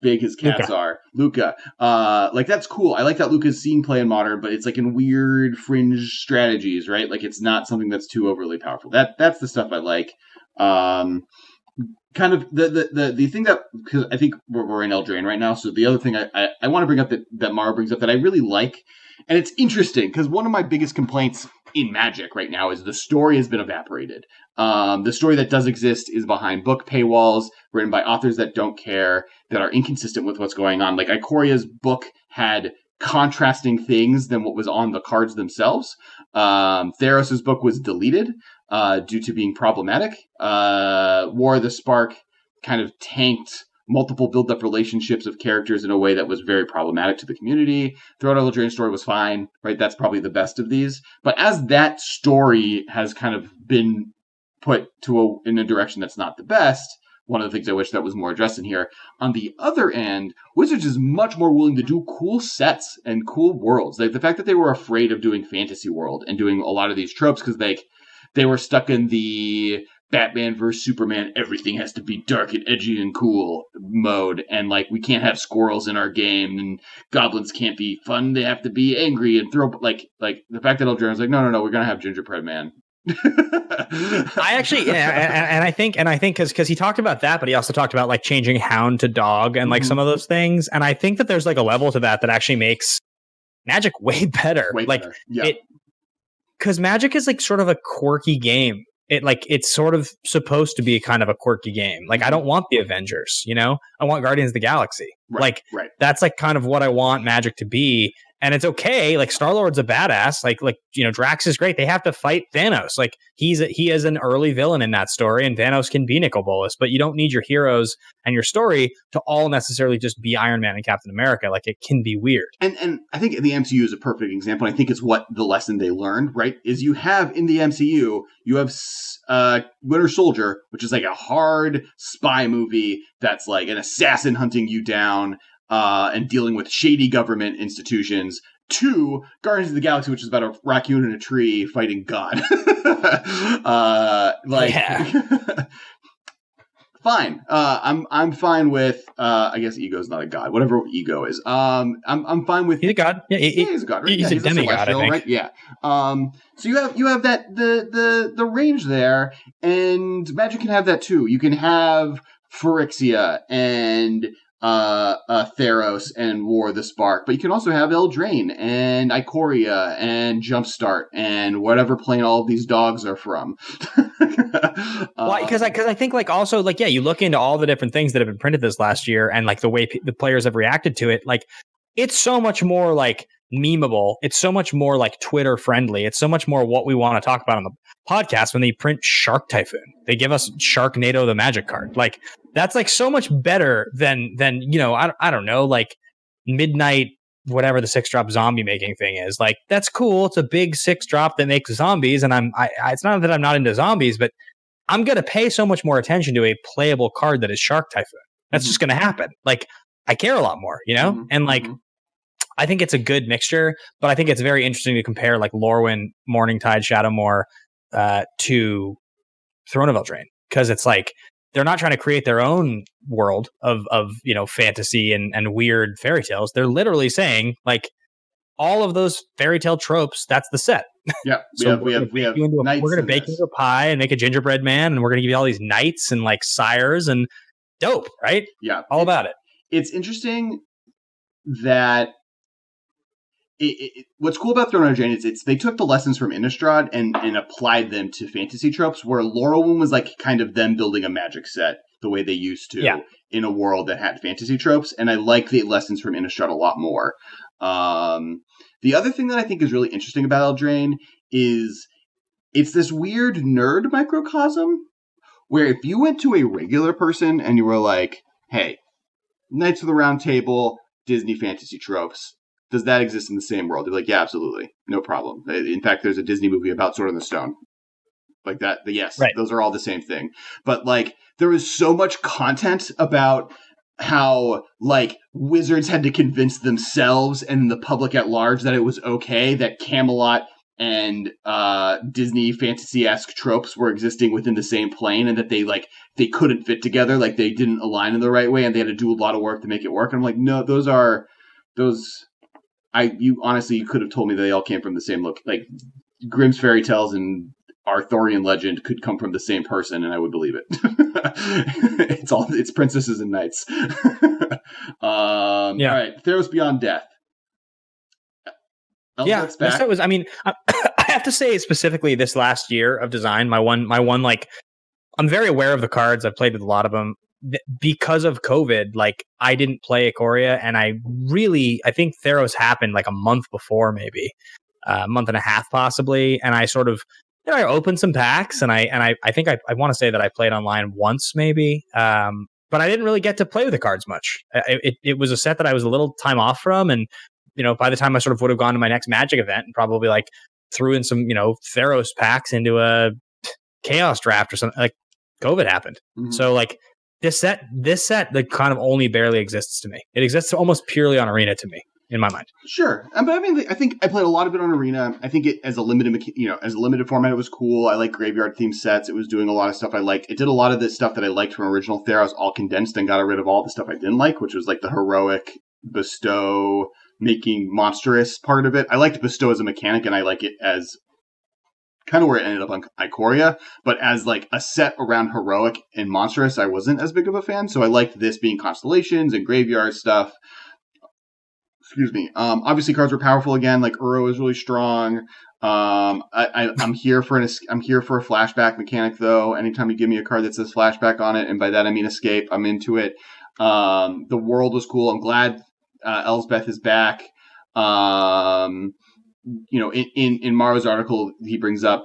big his cats are. Luca. Like, that's cool. I like that Luca's seen play in Modern, but it's like in weird fringe strategies, right? Like, it's not something that's too overly powerful. That's the stuff I like. Kind of the thing that, because I think we're in Eldraine right now, so the other thing I want to bring up that Mara brings up that I really like, and it's interesting because one of my biggest complaints in Magic right now is the story has been evaporated. The story that does exist is behind book paywalls, written by authors that don't care, that are inconsistent with what's going on. Like, Ikoria's book had contrasting things than what was on the cards themselves. Theros' book was deleted due to being problematic. War of the Spark kind of tanked multiple build-up relationships of characters in a way that was very problematic to the community. Throne of Eldraine story was fine, right? That's probably the best of these. But as that story has kind of been put in a direction that's not the best, one of the things I wish that was more addressed in here. On the other end, Wizards is much more willing to do cool sets and cool worlds. Like, the fact that they were afraid of doing Fantasy World and doing a lot of these tropes because they were stuck in the Batman versus Superman, everything has to be dark and edgy and cool mode, and like we can't have squirrels in our game, and goblins can't be fun; they have to be angry and throw like the fact that Eldraine was like, no, we're gonna have Gingerbread Man. I actually, yeah, and I think because he talked about that, but he also talked about like changing hound to dog and like some of those things, and I think that there's like a level to that actually makes Magic way better. Yeah. Because Magic is like sort of a quirky game. It's sort of supposed to be kind of a quirky game. Like I don't want the Avengers, I want Guardians of the Galaxy. Right. That's like kind of what I want Magic to be. And it's okay. Like Star-Lord's a badass. Drax is great. They have to fight Thanos. Like he is an early villain in that story, and Thanos can be Nicol Bolas, but you don't need your heroes and your story to all necessarily just be Iron Man and Captain America. Like it can be weird. And I think the MCU is a perfect example. I think it's what the lesson they learned, right? Is you have in the MCU, you have Winter Soldier, which is like a hard spy movie that's like an assassin hunting you down. And dealing with shady government institutions, to Guardians of the Galaxy, which is about a raccoon in a tree fighting God. Fine. I'm fine with. I guess Ego is not a god. Whatever Ego is. I'm fine with. He's a god. Yeah, he's a god. Right? He's a demigod, I think. Right? Yeah. So you have that the range there, and Magic can have that too. You can have Phyrexia and Theros and War of the Spark, but you can also have Eldraine and Ikoria and Jumpstart and whatever plane all of these dogs are from. Because I think like also like, yeah, you look into all the different things that have been printed this last year and like the way the players have reacted to it, like it's so much more like memeable. It's so much more like Twitter friendly. It's so much more what we want to talk about on the podcast when they print Shark Typhoon. They give us Sharknado the Magic card. Like that's like so much better than I don't know, like Midnight whatever the 6-drop zombie making thing is. Like that's cool. It's a big 6-drop that makes zombies, and it's not that I'm not into zombies, but I'm gonna pay so much more attention to a playable card that is Shark Typhoon. That's just gonna happen. Like I care a lot more, and like. I think it's a good mixture, but I think it's very interesting to compare like Lorwyn, Morningtide, Shadowmoor to Throne of Eldraine, because it's like they're not trying to create their own world of fantasy and weird fairy tales. They're literally saying like all of those fairy tale tropes. That's the set. Yeah, we have we're going to bake into a pie and make a gingerbread man, and we're going to give you all these knights and like sires and dope, right? Yeah, all about it. It's interesting that. What's cool about Throne of Eldraine is they took the lessons from Innistrad and applied them to fantasy tropes, where Lorwyn was like kind of them building a Magic set the way they used to in a world that had fantasy tropes, and I like the lessons from Innistrad a lot more. The other thing that I think is really interesting about Eldraine is it's this weird nerd microcosm where if you went to a regular person and you were like, hey, Knights of the Round Table, Disney fantasy tropes, does that exist in the same world? They're like, yeah, absolutely. No problem. In fact, there's a Disney movie about Sword in the Stone. Like that. Yes, right. Those are all the same thing. But like, there was so much content about how like wizards had to convince themselves and the public at large that it was okay that Camelot and Disney fantasy-esque tropes were existing within the same plane, and that they couldn't fit together, like they didn't align in the right way, and they had to do a lot of work to make it work. And I'm like, no, you could have told me they all came from the same look. Like Grimm's fairy tales and Arthurian legend could come from the same person, and I would believe it. It's princesses and knights. All right, Theros Beyond Death. That was. I mean, I have to say specifically this last year of design, my one. Like, I'm very aware of the cards. I've played with a lot of them. Because of COVID, like I didn't play Ikoria, and I think Theros happened like a month before, maybe a month and a half possibly, and I sort of I opened some packs, and I think I want to say that I played online once maybe, but I didn't really get to play with the cards much. It was a set that I was a little time off from, and by the time I sort of would have gone to my next Magic event and probably like threw in some Theros packs into a Chaos draft or something, like COVID happened. So like this set like kind of only barely exists to me. It exists almost purely on Arena to me. in my mind. Sure, but I mean, I think I played a lot of it on Arena. I think it as a limited format, it was cool. I like graveyard themed sets. It was doing a lot of stuff I liked. It did a lot of this stuff that I liked from original Theros, all condensed, and got rid of all the stuff I didn't like, which was like the heroic bestow making monstrous part of it. I liked bestow as a mechanic, and I like it as kind of where it ended up on Ikoria, but as like a set around heroic and monstrous, I wasn't as big of a fan. So I liked this being constellations and graveyard stuff. Excuse me. Obviously, cards were powerful again. Like Uro is really strong. I'm here for a flashback mechanic though. Anytime you give me a card that says flashback on it, and by that I mean escape, I'm into it. The world was cool. I'm glad Elsbeth is back. In Maro's article, he brings up,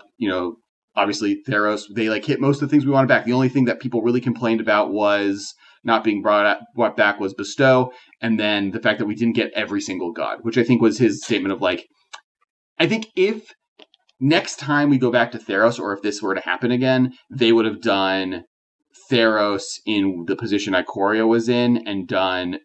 obviously Theros, they like hit most of the things we wanted back. The only thing that people really complained about was not being brought back was bestow, and then the fact that we didn't get every single god, which I think was his statement of like, I think if next time we go back to Theros, or if this were to happen again, they would have done Theros in the position Ikoria was in, and done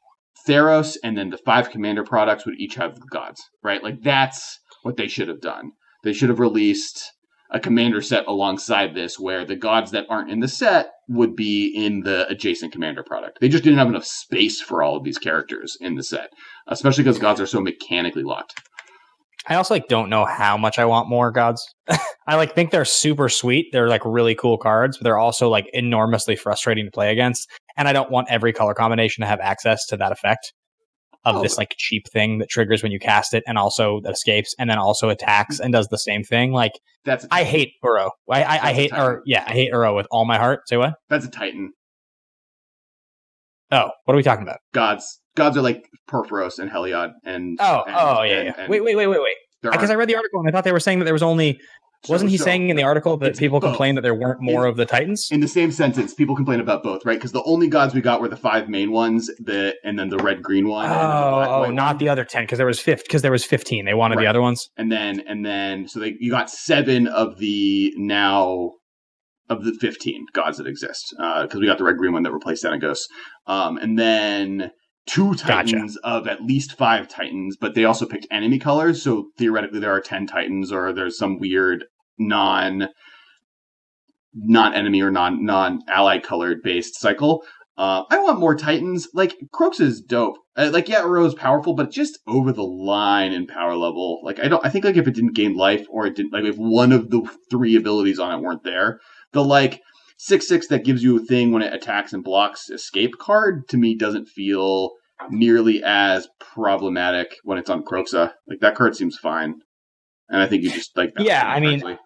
Theros, and then the 5 commander products would each have the gods, right? Like that's what they should have done. They should have released a commander set alongside this where the gods that aren't in the set would be in the adjacent commander product. They just didn't have enough space for all of these characters in the set, especially because gods are so mechanically locked. I also don't know how much I want more gods. I think they're super sweet. They're really cool cards, but they're also enormously frustrating to play against. And I don't want every color combination to have access to that effect of this cheap thing that triggers when you cast it, and also that escapes, and then also attacks and does the same thing. I hate Uro. I hate Uro with all my heart. Say what? That's a Titan. Oh, what are we talking about? Gods are like Porphyros and Heliod and wait. Because I read the article and I thought they were saying that there was only. Wasn't he saying in the article that people complained that there weren't more of the Titans? In the same sentence, people complain about both, right? Because the only gods we got were the 5 main ones, and then the red-green one. Oh, not the other 10, because there was 15. They wanted the other ones, and then so you got 7 of the 15 gods that exist, because we got the red-green one that replaced Xenagos, and then 2 Titans of at least 5 Titans, but they also picked enemy colors, so theoretically there are 10 Titans, or there's some weird non-enemy or non-allied colored based cycle. I want more Titans. Croaks is dope. Uro is powerful, but just over the line in power level. I think if it didn't gain life, or it didn't, if one of the 3 abilities on it weren't there, the 6/6 that gives you a thing when it attacks and blocks escape card, to me doesn't feel nearly as problematic when it's on Croxa. That card seems fine. And I think you just that. Yeah, I mean,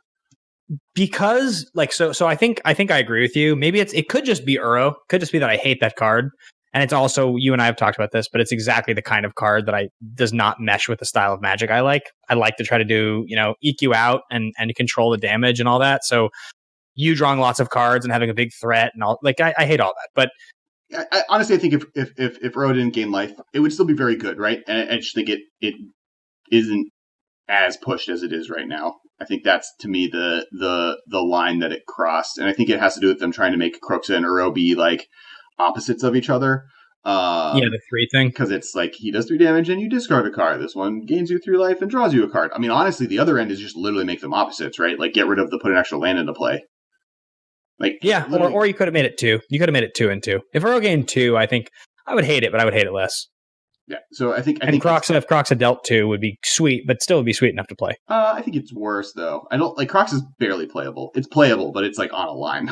because so I think I agree with you. Maybe it could just be Uro. Could just be that I hate that card. And it's also, you and I have talked about this, but it's exactly the kind of card that does not mesh with the style of Magic I like. I like to try to do, EQ out and control the damage and all that. So you drawing lots of cards and having a big threat and all, I hate all that. But I honestly, I think if Uro didn't gain life, it would still be very good, right? And I just think it isn't as pushed as it is right now. I think that's, to me, the line that it crossed, and I think it has to do with them trying to make Croxa and Uro be opposites of each other. The 3 thing, because it's he does 3 damage and you discard a card. This one gains you 3 life and draws you a card. I mean, honestly, the other end is just literally make them opposites, right? Get rid of the put an extra land into play. Or you could have made it 2. You could have made it 2 and 2. If Uro gained 2, I think I would hate it, but I would hate it less. Yeah, so I think Croxa, if Croxa dealt 2, would be sweet, but still would be sweet enough to play. I think it's worse though. I don't Croxa is barely playable. It's playable, but it's on a line.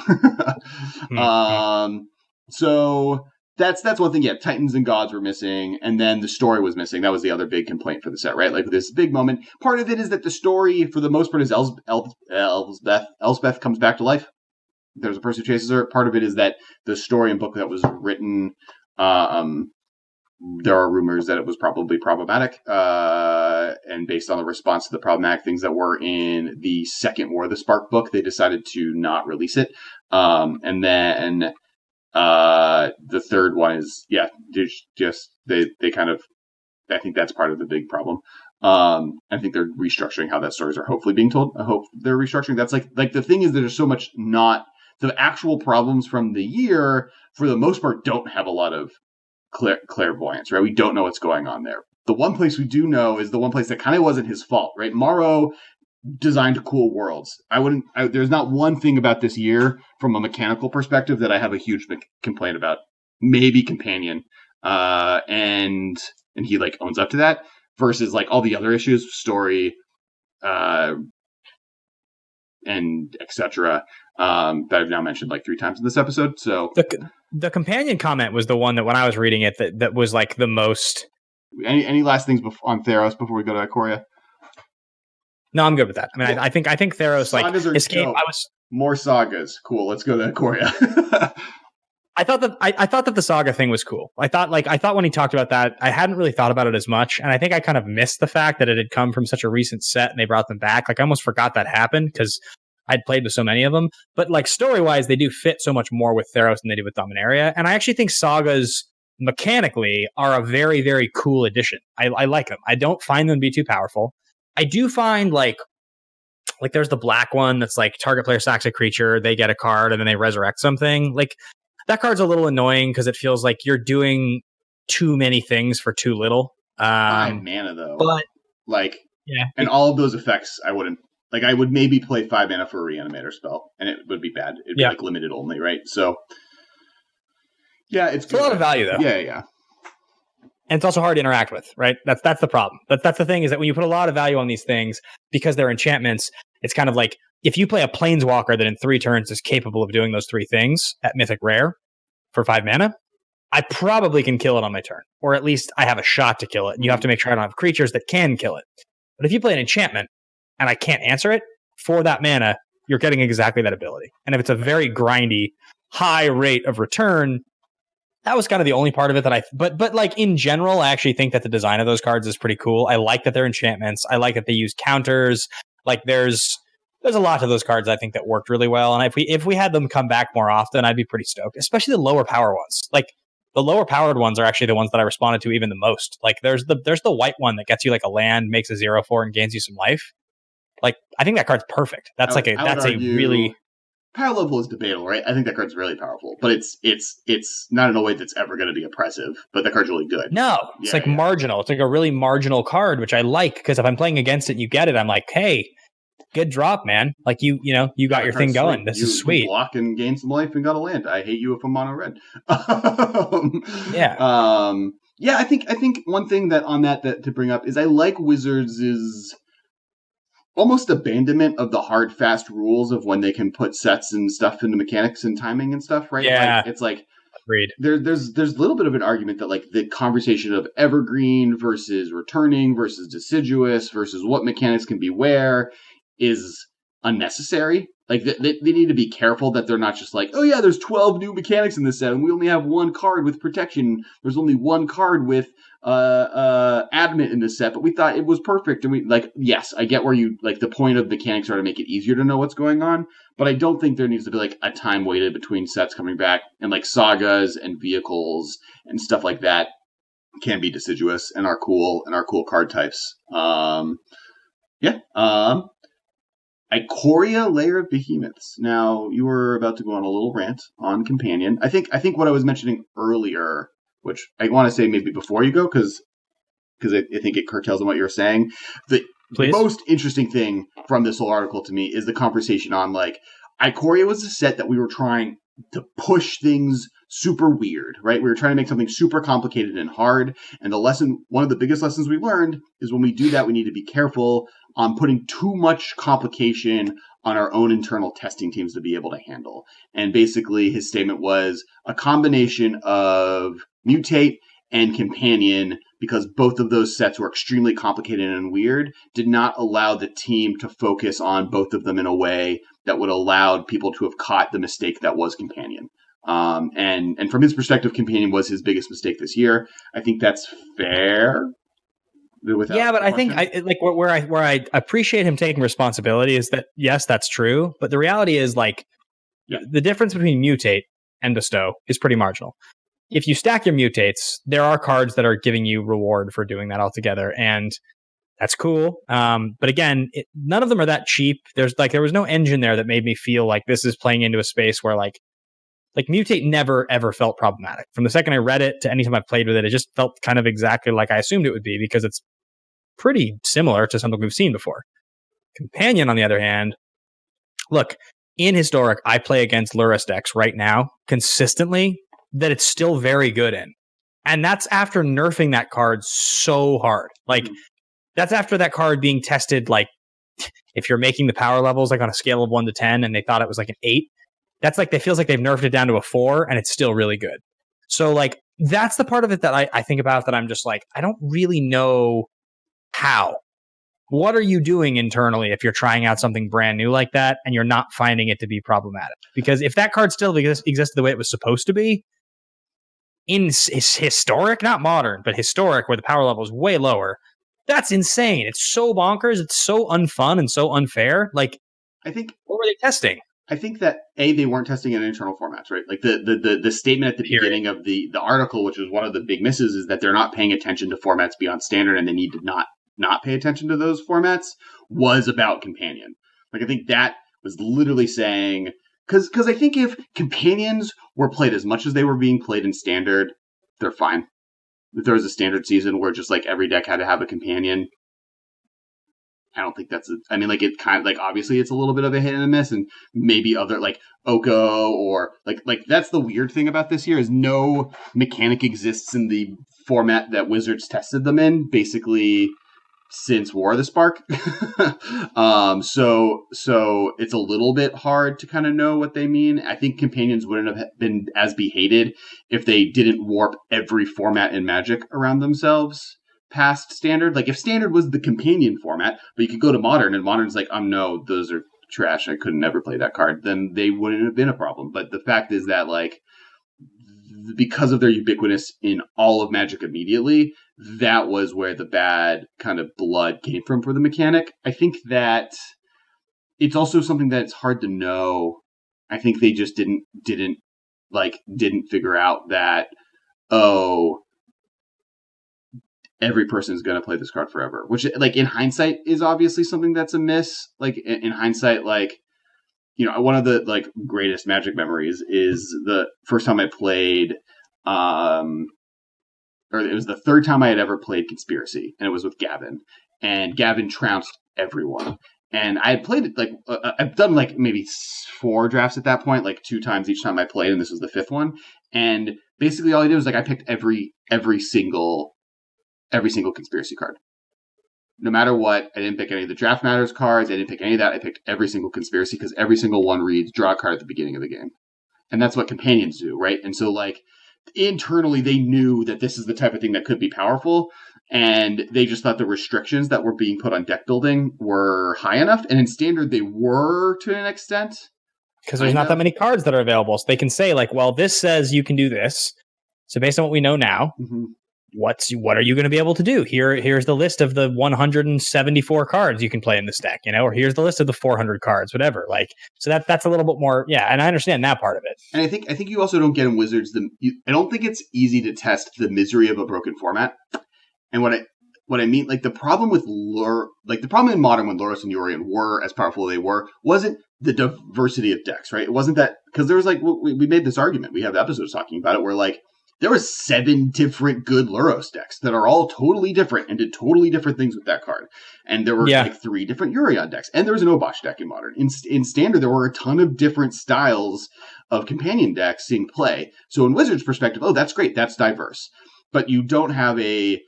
So that's one thing. Yeah, Titans and gods were missing, and then the story was missing. That was the other big complaint for the set, right? This big moment. Part of it is that the story, for the most part, is Elsbeth. Elsbeth comes back to life. There's a person who chases her. Part of it is that the story and book that was written, there are rumors that it was probably problematic, and based on the response to the problematic things that were in the second War of the Spark book, they decided to not release it. And then the third one is, they kind of, I think that's part of the big problem. I think they're restructuring how that stories are hopefully being told. I hope they're restructuring. That's the thing is that there's so much the actual problems from the year, for the most part, don't have a lot of clairvoyance, right? We don't know what's going on there. the one place we do know is the one place that kind of wasn't his fault, right? Morrow designed cool worlds. There's not one thing about this year from a mechanical perspective that I have a huge complaint about. Maybe Companion, and he like owns up to that. Versus like all the other issues, story, and etc. That I've now mentioned like 3 times in this episode. So the Companion comment was the one that when I was reading it that was like the most. Any last things on Theros before we go to Ikoria? No, I'm good with that. I mean, I think Theros like escape. Dope. More sagas. Cool. Let's go to Ikoria. I thought that the saga thing was cool. I thought when he talked about that, I hadn't really thought about it as much, and I think I kind of missed the fact that it had come from such a recent set and they brought them back. Like I almost forgot that happened because I'd played with so many of them. But like story wise, they do fit so much more with Theros than they do with Dominaria, and I actually think sagas mechanically are a very, very cool addition. I like them. I don't find them to be too powerful. I do find like there's the black one that's like target player sacks a creature, they get a card, and then they resurrect something. Like that card's a little annoying because it feels like you're doing too many things for too little. 5 mana though, but like and all of those effects, I wouldn't like. I would maybe play 5 mana for a Reanimator spell, and it would be bad. It'd be like limited only, right? So. Yeah, it's a lot of value though. Yeah. And it's also hard to interact with, right? That's the problem. That's the thing is that when you put a lot of value on these things, because they're enchantments, it's kind of like if you play a planeswalker that in 3 turns is capable of doing those 3 things at Mythic Rare for 5 mana, I probably can kill it on my turn. Or at least I have a shot to kill it. And you have to make sure I don't have creatures that can kill it. But if you play an enchantment and I can't answer it, for that mana, you're getting exactly that ability. And if it's a very grindy, high rate of return, that was kind of the only part of it that but like in general, I actually think that the design of those cards is pretty cool. I like that they're enchantments. I like that they use counters. Like there's a lot of those cards I think that worked really well. And if we had them come back more often, I'd be pretty stoked, especially the lower power ones. Like the lower powered ones are actually the ones that I responded to even the most. Like there's the white one that gets you like a land, makes a 0/4 and gains you some life. Like I think that card's perfect. That's a really power level is debatable, right? I think that card's really powerful, but it's not in a way that's ever going to be oppressive. But that card's really good. No, it's marginal. It's like a really marginal card, which I like because if I'm playing against it, and you get it. I'm like, hey, good drop, man. Like you got your thing going. This is sweet. You block and gain some life and got a land. I hate you if I'm mono red. Yeah. I think one thing that to bring up is I like Wizards' almost abandonment of the hard, fast rules of when they can put sets and stuff into mechanics and timing and stuff, right? Yeah. It's like agreed. There's a little bit of an argument that like the conversation of evergreen versus returning versus deciduous versus what mechanics can be where is unnecessary. Like they need to be careful that they're not just like, oh yeah, there's 12 new mechanics in this set and we only have 1 card with protection. There's only 1 card with adamant in this set, but we thought it was perfect. And we like, yes, I get where you like the point of mechanics are to make it easier to know what's going on, but I don't think there needs to be like a time waited between sets coming back, and like sagas and vehicles and stuff like that can be deciduous and are cool card types. Ikoria, Lair of Behemoths. Now, you were about to go on a little rant on Companion. I think what I was mentioning earlier, which I want to say maybe before you go, because I think it curtails on what you were saying. The most interesting thing from this whole article to me is the conversation on, like, Ikoria was a set that we were trying to push things super weird, right? We were trying to make something super complicated and hard. And one of the biggest lessons we learned is when we do that, we need to be careful on putting too much complication on our own internal testing teams to be able to handle. And basically his statement was a combination of Mutate and Companion, because both of those sets were extremely complicated and weird, did not allow the team to focus on both of them in a way that would allow people to have caught the mistake that was Companion. And from his perspective, Companion was his biggest mistake this year. I think that's fair. Yeah, but I think where I appreciate him taking responsibility is that yes, that's true. But the reality is the difference between Mutate and Bestow is pretty marginal. If you stack your mutates, there are cards that are giving you reward for doing that altogether, and that's cool. But again, none of them are that cheap. There was no engine there that made me feel like this is playing into a space where like Like mutate never ever felt problematic. From the second I read it to anytime I played with it, it just felt kind of exactly like I assumed it would be because it's pretty similar to something we've seen before. Companion, on the other hand, look, in Historic, I play against Lurrus decks right now consistently that it's still very good in. And that's after nerfing that card so hard. Like, that's after that card being tested, like, if you're making the power levels like on a scale of 1 to 10 and they thought it was like an 8, that's like, it feels like they've nerfed it down to a 4 and it's still really good. So, like, that's the part of it that I think about that I'm just like, I don't really know how. What are you doing internally if you're trying out something brand new like that and you're not finding it to be problematic? Because if that card still existed the way it was supposed to be, in Historic, not modern, but Historic, where the power level is way lower, that's insane. It's so bonkers. It's so unfun and so unfair. Like, I think, what were they testing? I think that they weren't testing in internal formats, right? Like the statement at the beginning of the article, which was one of the big misses, is that they're not paying attention to formats beyond standard, and they need to not pay attention to those formats, was about companion. Like, I think that was literally saying, because I think if companions were played as much as they were being played in standard, they're fine. If there was a standard season where just like every deck had to have a companion, I don't think that's I mean, like, it kind of, like, obviously it's a little bit of a hit and a miss, and maybe other, like, Oko, or like that's the weird thing about this year, is no mechanic exists in the format that Wizards tested them in, basically, since War of the Spark. So it's a little bit hard to kind of know what they mean. I think companions wouldn't have been as behated if they didn't warp every format in Magic around themselves past standard. Like, if standard was the companion format, but you could go to modern, and modern's like, no, those are trash, I could never play that card, then they wouldn't have been a problem. But the fact is that, like, because of their ubiquitous in all of Magic immediately, that was where the bad kind of blood came from for the mechanic. I think that it's also something that it's hard to know. I think they just didn't figure out that, every person is going to play this card forever, which, like, in hindsight is obviously something that's a miss. Like, in hindsight, like, you know, one of the, like, greatest Magic memories is the first time I played, or it was the third time I had ever played Conspiracy, and it was with Gavin, and Gavin trounced everyone. And I had played it, like, I've done, like, maybe 4 drafts at that point, like 2 times each time I played, and this was the 5th one. And basically all I did was, like, I picked every single Conspiracy card. No matter what, I didn't pick any of the Draft Matters cards, I didn't pick any of that, I picked every single Conspiracy, because every single one reads, draw a card at the beginning of the game. And that's what companions do, right? And so, like, internally they knew that this is the type of thing that could be powerful, and they just thought the restrictions that were being put on deck building were high enough, and in standard they were, to an extent, because there's not that many cards that are available, so they can say, like, well, this says you can do this, so based on what we know now, what are you going to be able to do? Here's the list of the 174 cards you can play in this deck, you know, or here's the list of the 400 cards, whatever. Like, so that's a little bit more, yeah. And I understand that part of it. And I think you also don't get in Wizards I don't think it's easy to test the misery of a broken format. And what I mean, like, the problem with the problem in Modern when Lurrus and Yorion were as powerful as they were wasn't the diversity of decks, right? It wasn't that, because there was, like, we made this argument. We have episodes talking about it where, like, there were 7 different good Lurrus decks that are all totally different and did totally different things with that card. And there were like 3 different Yorion decks. And there was an Obosh deck in Modern. In Standard, there were a ton of different styles of companion decks seeing play. So in Wizards' perspective, that's great. That's diverse. But you don't have a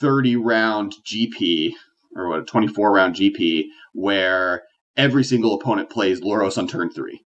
30-round GP, or what, a 24-round GP, where every single opponent plays Lurrus on turn 3.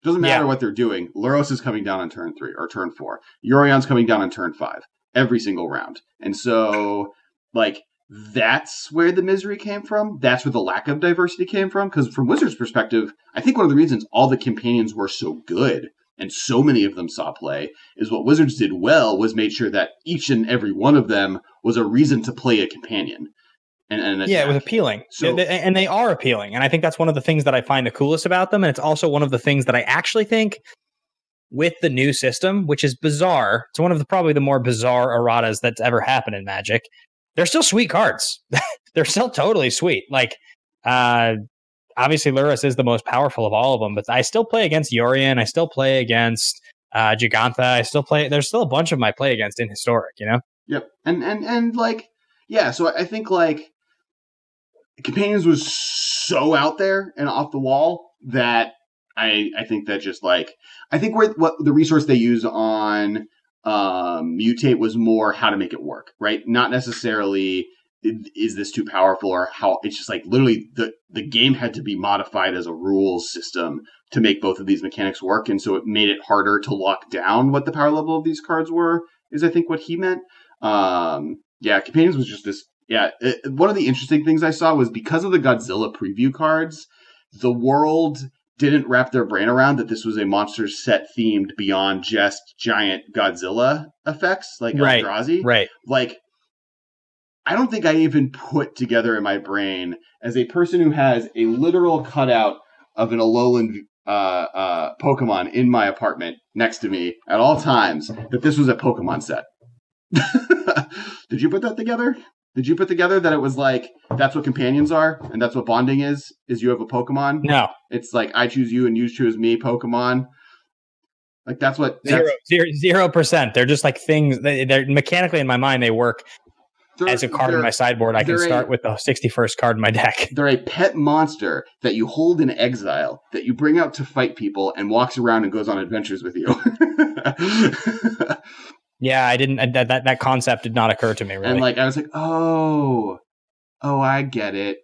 Doesn't matter what they're doing. Lurrus is coming down on turn 3 or turn 4. Yorion's coming down on turn 5 every single round. And so, like, that's where the misery came from. That's where the lack of diversity came from. Because from Wizards' perspective, I think one of the reasons all the companions were so good and so many of them saw play is what Wizards did well was made sure that each and every one of them was a reason to play a companion. And it was appealing. So, and they are appealing. And I think that's one of the things that I find the coolest about them. And it's also one of the things that I actually think with the new system, which is bizarre. It's one of probably the more bizarre erratas that's ever happened in Magic. They're still sweet cards. They're still totally sweet. Like, I obviously Lurrus is the most powerful of all of them, but I still play against Yorion. I still play against Gigantha. I still play. There's still a bunch of them I play against in Historic. Yep. And like, yeah. So I think like Companions was so out there and off the wall that I think that just like I think what the resource they use on Mutate was more how to make it work, right? Not necessarily is this too powerful or how. It's just like literally the game had to be modified as a rules system to make both of these mechanics work, and so it made it harder to lock down what the power level of these cards were, is I think what he meant. Yeah, Companions was just this. Yeah, one of the interesting things I saw was because of the Godzilla preview cards, the world didn't wrap their brain around that this was a monster set themed beyond just giant Godzilla effects like Eldrazi. Right. Like, I don't think I even put together in my brain, as a person who has a literal cutout of an Alolan Pokemon in my apartment next to me at all times, that this was a Pokemon set. Did you put that together? Did you put together that it was like, that's what companions are, and that's what bonding is you have a Pokemon? No. It's like, I choose you and you choose me, Pokemon. Like, that's what... 0%. They're just like things, they're mechanically in my mind, they work as a card in my sideboard. I can start with the 61st card in my deck. They're a pet monster that you hold in exile, that you bring out to fight people, and walks around and goes on adventures with you. Yeah, I didn't. That concept did not occur to me, really. And like I was like, oh, I get it.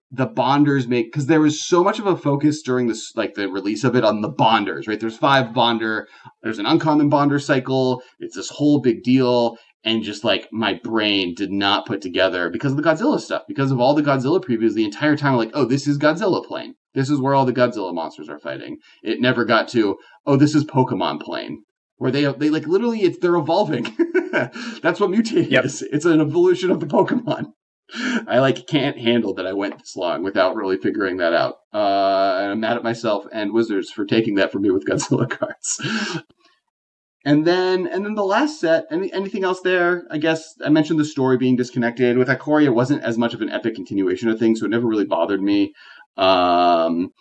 The bonders make, because there was so much of a focus during this, like the release of it, on the bonders, right? There's 5 bonder. There's an uncommon bonder cycle. It's this whole big deal, and just like my brain did not put together because of the Godzilla stuff, because of all the Godzilla previews. The entire time, I'm like, oh, this is Godzilla plane. This is where all the Godzilla monsters are fighting. It never got to, oh, this is Pokemon plane. Where they like literally, they're evolving. That's what Mutate is. It's an evolution of the Pokemon. I like can't handle that I went this long without really figuring that out. And I'm mad at myself and Wizards for taking that from me with Godzilla cards. And then the last set. Anything else there? I guess I mentioned the story being disconnected. With Ikoria, it wasn't as much of an epic continuation of things, so it never really bothered me. Honestly,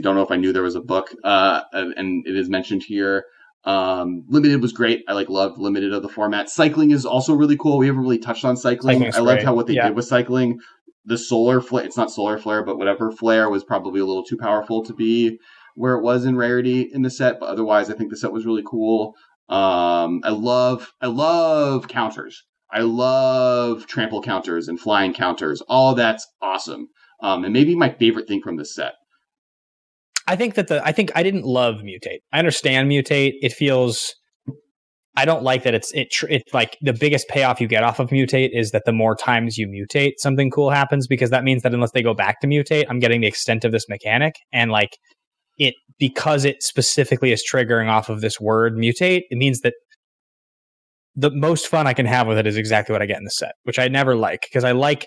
don't know if I knew there was a book, and it is mentioned here. Limited was great. I loved Limited of the format. Cycling is also really cool. We haven't really touched on cycling. I loved how what they did with cycling. The solar flare, it's not solar flare, but whatever flare was probably a little too powerful to be where it was in rarity in the set. But otherwise, I think the set was really cool. I love counters. I love trample counters and flying counters. All that's awesome. And maybe my favorite thing from this set. I think I didn't love Mutate. I understand Mutate. It feels, I don't like that it's like the biggest payoff you get off of Mutate is that the more times you mutate, something cool happens, because that means that unless they go back to Mutate, I'm getting the extent of this mechanic. And like it, because it specifically is triggering off of this word Mutate, it means that the most fun I can have with it is exactly what I get in the set, which I never like. Because I like,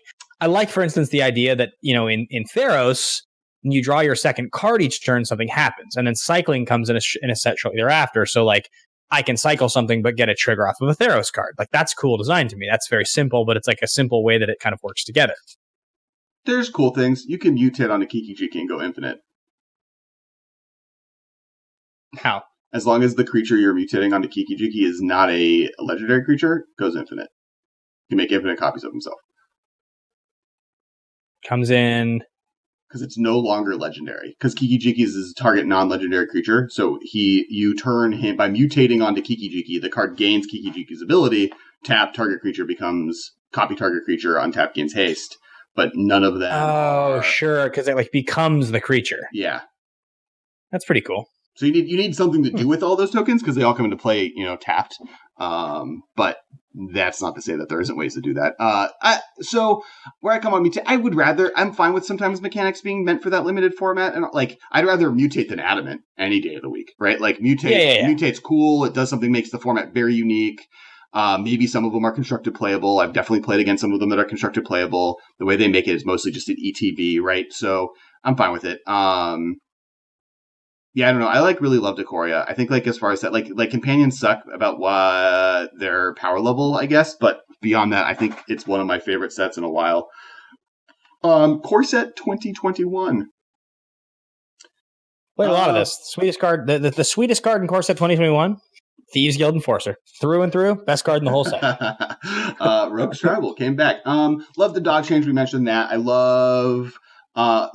for instance, the idea that, in Theros, when you draw your second card each turn, something happens. And then cycling comes in a set shortly thereafter. So like I can cycle something, but get a trigger off of a Theros card. Like that's cool design to me. That's very simple, but it's like a simple way that it kind of works together. There's cool things. You can mutate on a Kiki-Jiki and go infinite. How? As long as the creature you're mutating onto Kiki-Jiki is not a legendary creature, goes infinite. You can make infinite copies of himself. Comes in... Because it's no longer legendary. Because Kiki-Jiki is his target non-legendary creature. So you turn him, by mutating onto Kiki-Jiki, the card gains Kiki-Jiki's ability. Tap, target creature becomes copy target creature, untap gains haste. But none of them are... sure, because it like becomes the creature. Yeah. That's pretty cool. So you need something to do with all those tokens, because they all come into play, tapped. But that's not to say that there isn't ways to do that. So where I come on mutate, I'm fine with sometimes mechanics being meant for that limited format, and like I'd rather mutate than adamant any day of the week, right? Like mutate's cool. It does something, makes the format very unique. Maybe some of them are constructed playable. I've definitely played against some of them that are constructed playable. The way they make it is mostly just an ETB, right? So I'm fine with it. Yeah, I don't know. I really loved Ikoria. I think as far as that, like companions suck about their power level, I guess. But beyond that, I think it's one of my favorite sets in a while. Core set 2021. Played a lot of this. Sweetest card, the sweetest card in Core set 2021. Thieves Guild Enforcer, through and through, best card in the whole set. Rogue's Tribal came back. Love the dog change. We mentioned that. I love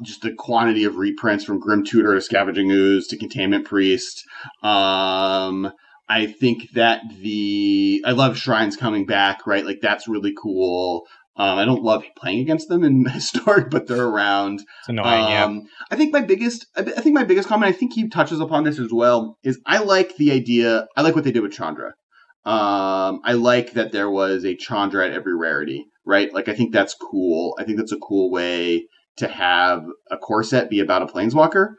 just the quantity of reprints from Grim Tutor to Scavenging Ooze to Containment Priest. I think that I love Shrines coming back, right? Like, that's really cool. I don't love playing against them in Historic, but they're around. It's annoying, yeah. I think my biggest comment, I think he touches upon this as well, is I like what they did with Chandra. I like that there was a Chandra at every rarity, right? Like, I think that's cool. I think that's a cool way to have a core set be about a Planeswalker,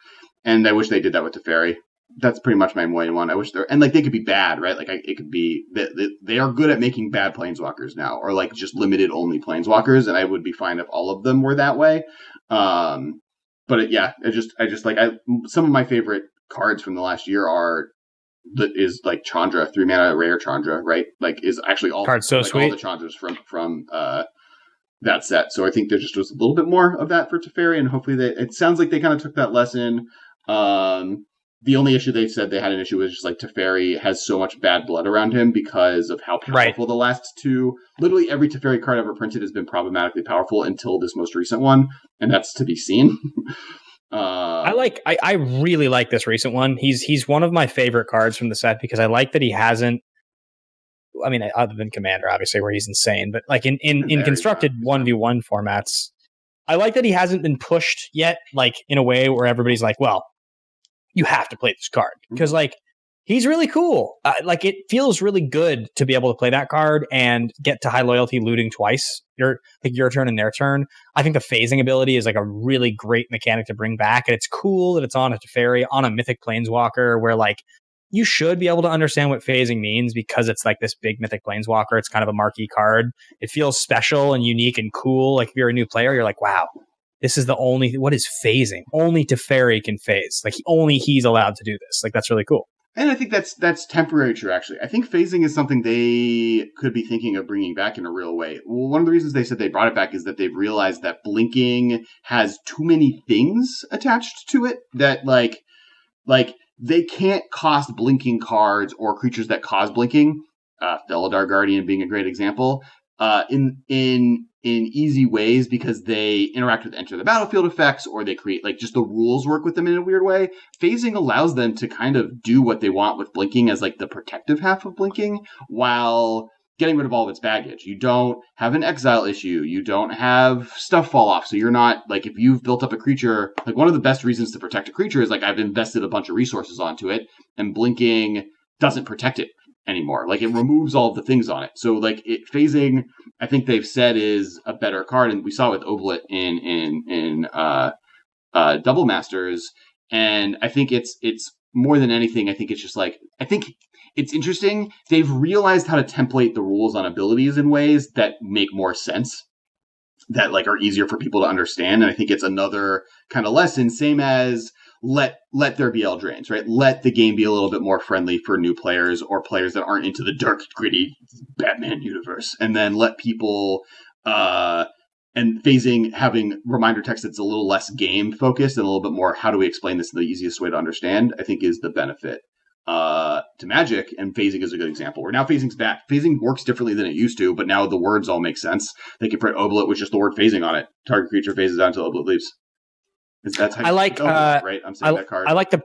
and I wish they did that with Teferi. That's pretty much my main one. I wish they could be bad, right? Like, it could be, they are good at making bad Planeswalkers now, or like just limited only Planeswalkers, and I would be fine if all of them were that way. But I just like, some of my favorite cards from the last year is like Chandra, 3-mana rare Chandra, right? Like, is actually all card so like, sweet. All the Chandras from that set. So I think there just was a little bit more of that for Teferi, and hopefully it sounds like they kind of took that lesson. The only issue they said they had an issue with is just like Teferi has so much bad blood around him because of how powerful the last two. Literally every Teferi card ever printed has been problematically powerful until this most recent one, and that's to be seen. I really like this recent one. He's one of my favorite cards from the set because I like that he hasn't. I mean, other than Commander, obviously, where he's insane, but like in constructed 1v1 formats, I like that he hasn't been pushed yet, like in a way where everybody's like, well, you have to play this card because like he's really cool. Like, it feels really good to be able to play that card and get to high loyalty looting twice. Your turn and their turn. I think the phasing ability is like a really great mechanic to bring back, and it's cool that it's on a Teferi, on a Mythic Planeswalker, where like you should be able to understand what phasing means because it's like this big Mythic Planeswalker. It's kind of a marquee card. It feels special and unique and cool. Like, if you're a new player, you're like, wow. This is what is phasing? Only Teferi can phase. Like, only he's allowed to do this. Like, that's really cool. And I think that's temporary true, actually. I think phasing is something they could be thinking of bringing back in a real way. Well, one of the reasons they said they brought it back is that they've realized that blinking has too many things attached to it that, like they can't cost blinking cards or creatures that cause blinking, Felidar Guardian being a great example, in easy ways because they interact with enter the battlefield effects, or they create, like, just the rules work with them in a weird way. Phasing allows them to kind of do what they want with blinking as like the protective half of blinking while getting rid of all of its baggage. You don't have an exile issue. You don't have stuff fall off. So you're not, like, if you've built up a creature, like, one of the best reasons to protect a creature is like, I've invested a bunch of resources onto it, and blinking doesn't protect it anymore. Like, it removes all of the things on it. So like, phasing, I think they've said, is a better card, and we saw it with Oblit in Double Masters. And I think it's more than anything, I think it's just like, I think it's interesting. They've realized how to template the rules on abilities in ways that make more sense, that like are easier for people to understand. And I think it's another kind of lesson, same as let there be Eldraines, right? Let the game be a little bit more friendly for new players or players that aren't into the dark, gritty Batman universe. And then let people, and phasing, having reminder text that's a little less game focused and a little bit more, how do we explain this in the easiest way to understand, I think is the benefit to Magic. And phasing is a good example, where now phasing's back. Phasing works differently than it used to, but now the words all make sense. They can print Oblit with just the word phasing on it. Target creature phases out until Oblit leaves. That's how I like Oblit, right? I'm saying that card. I like the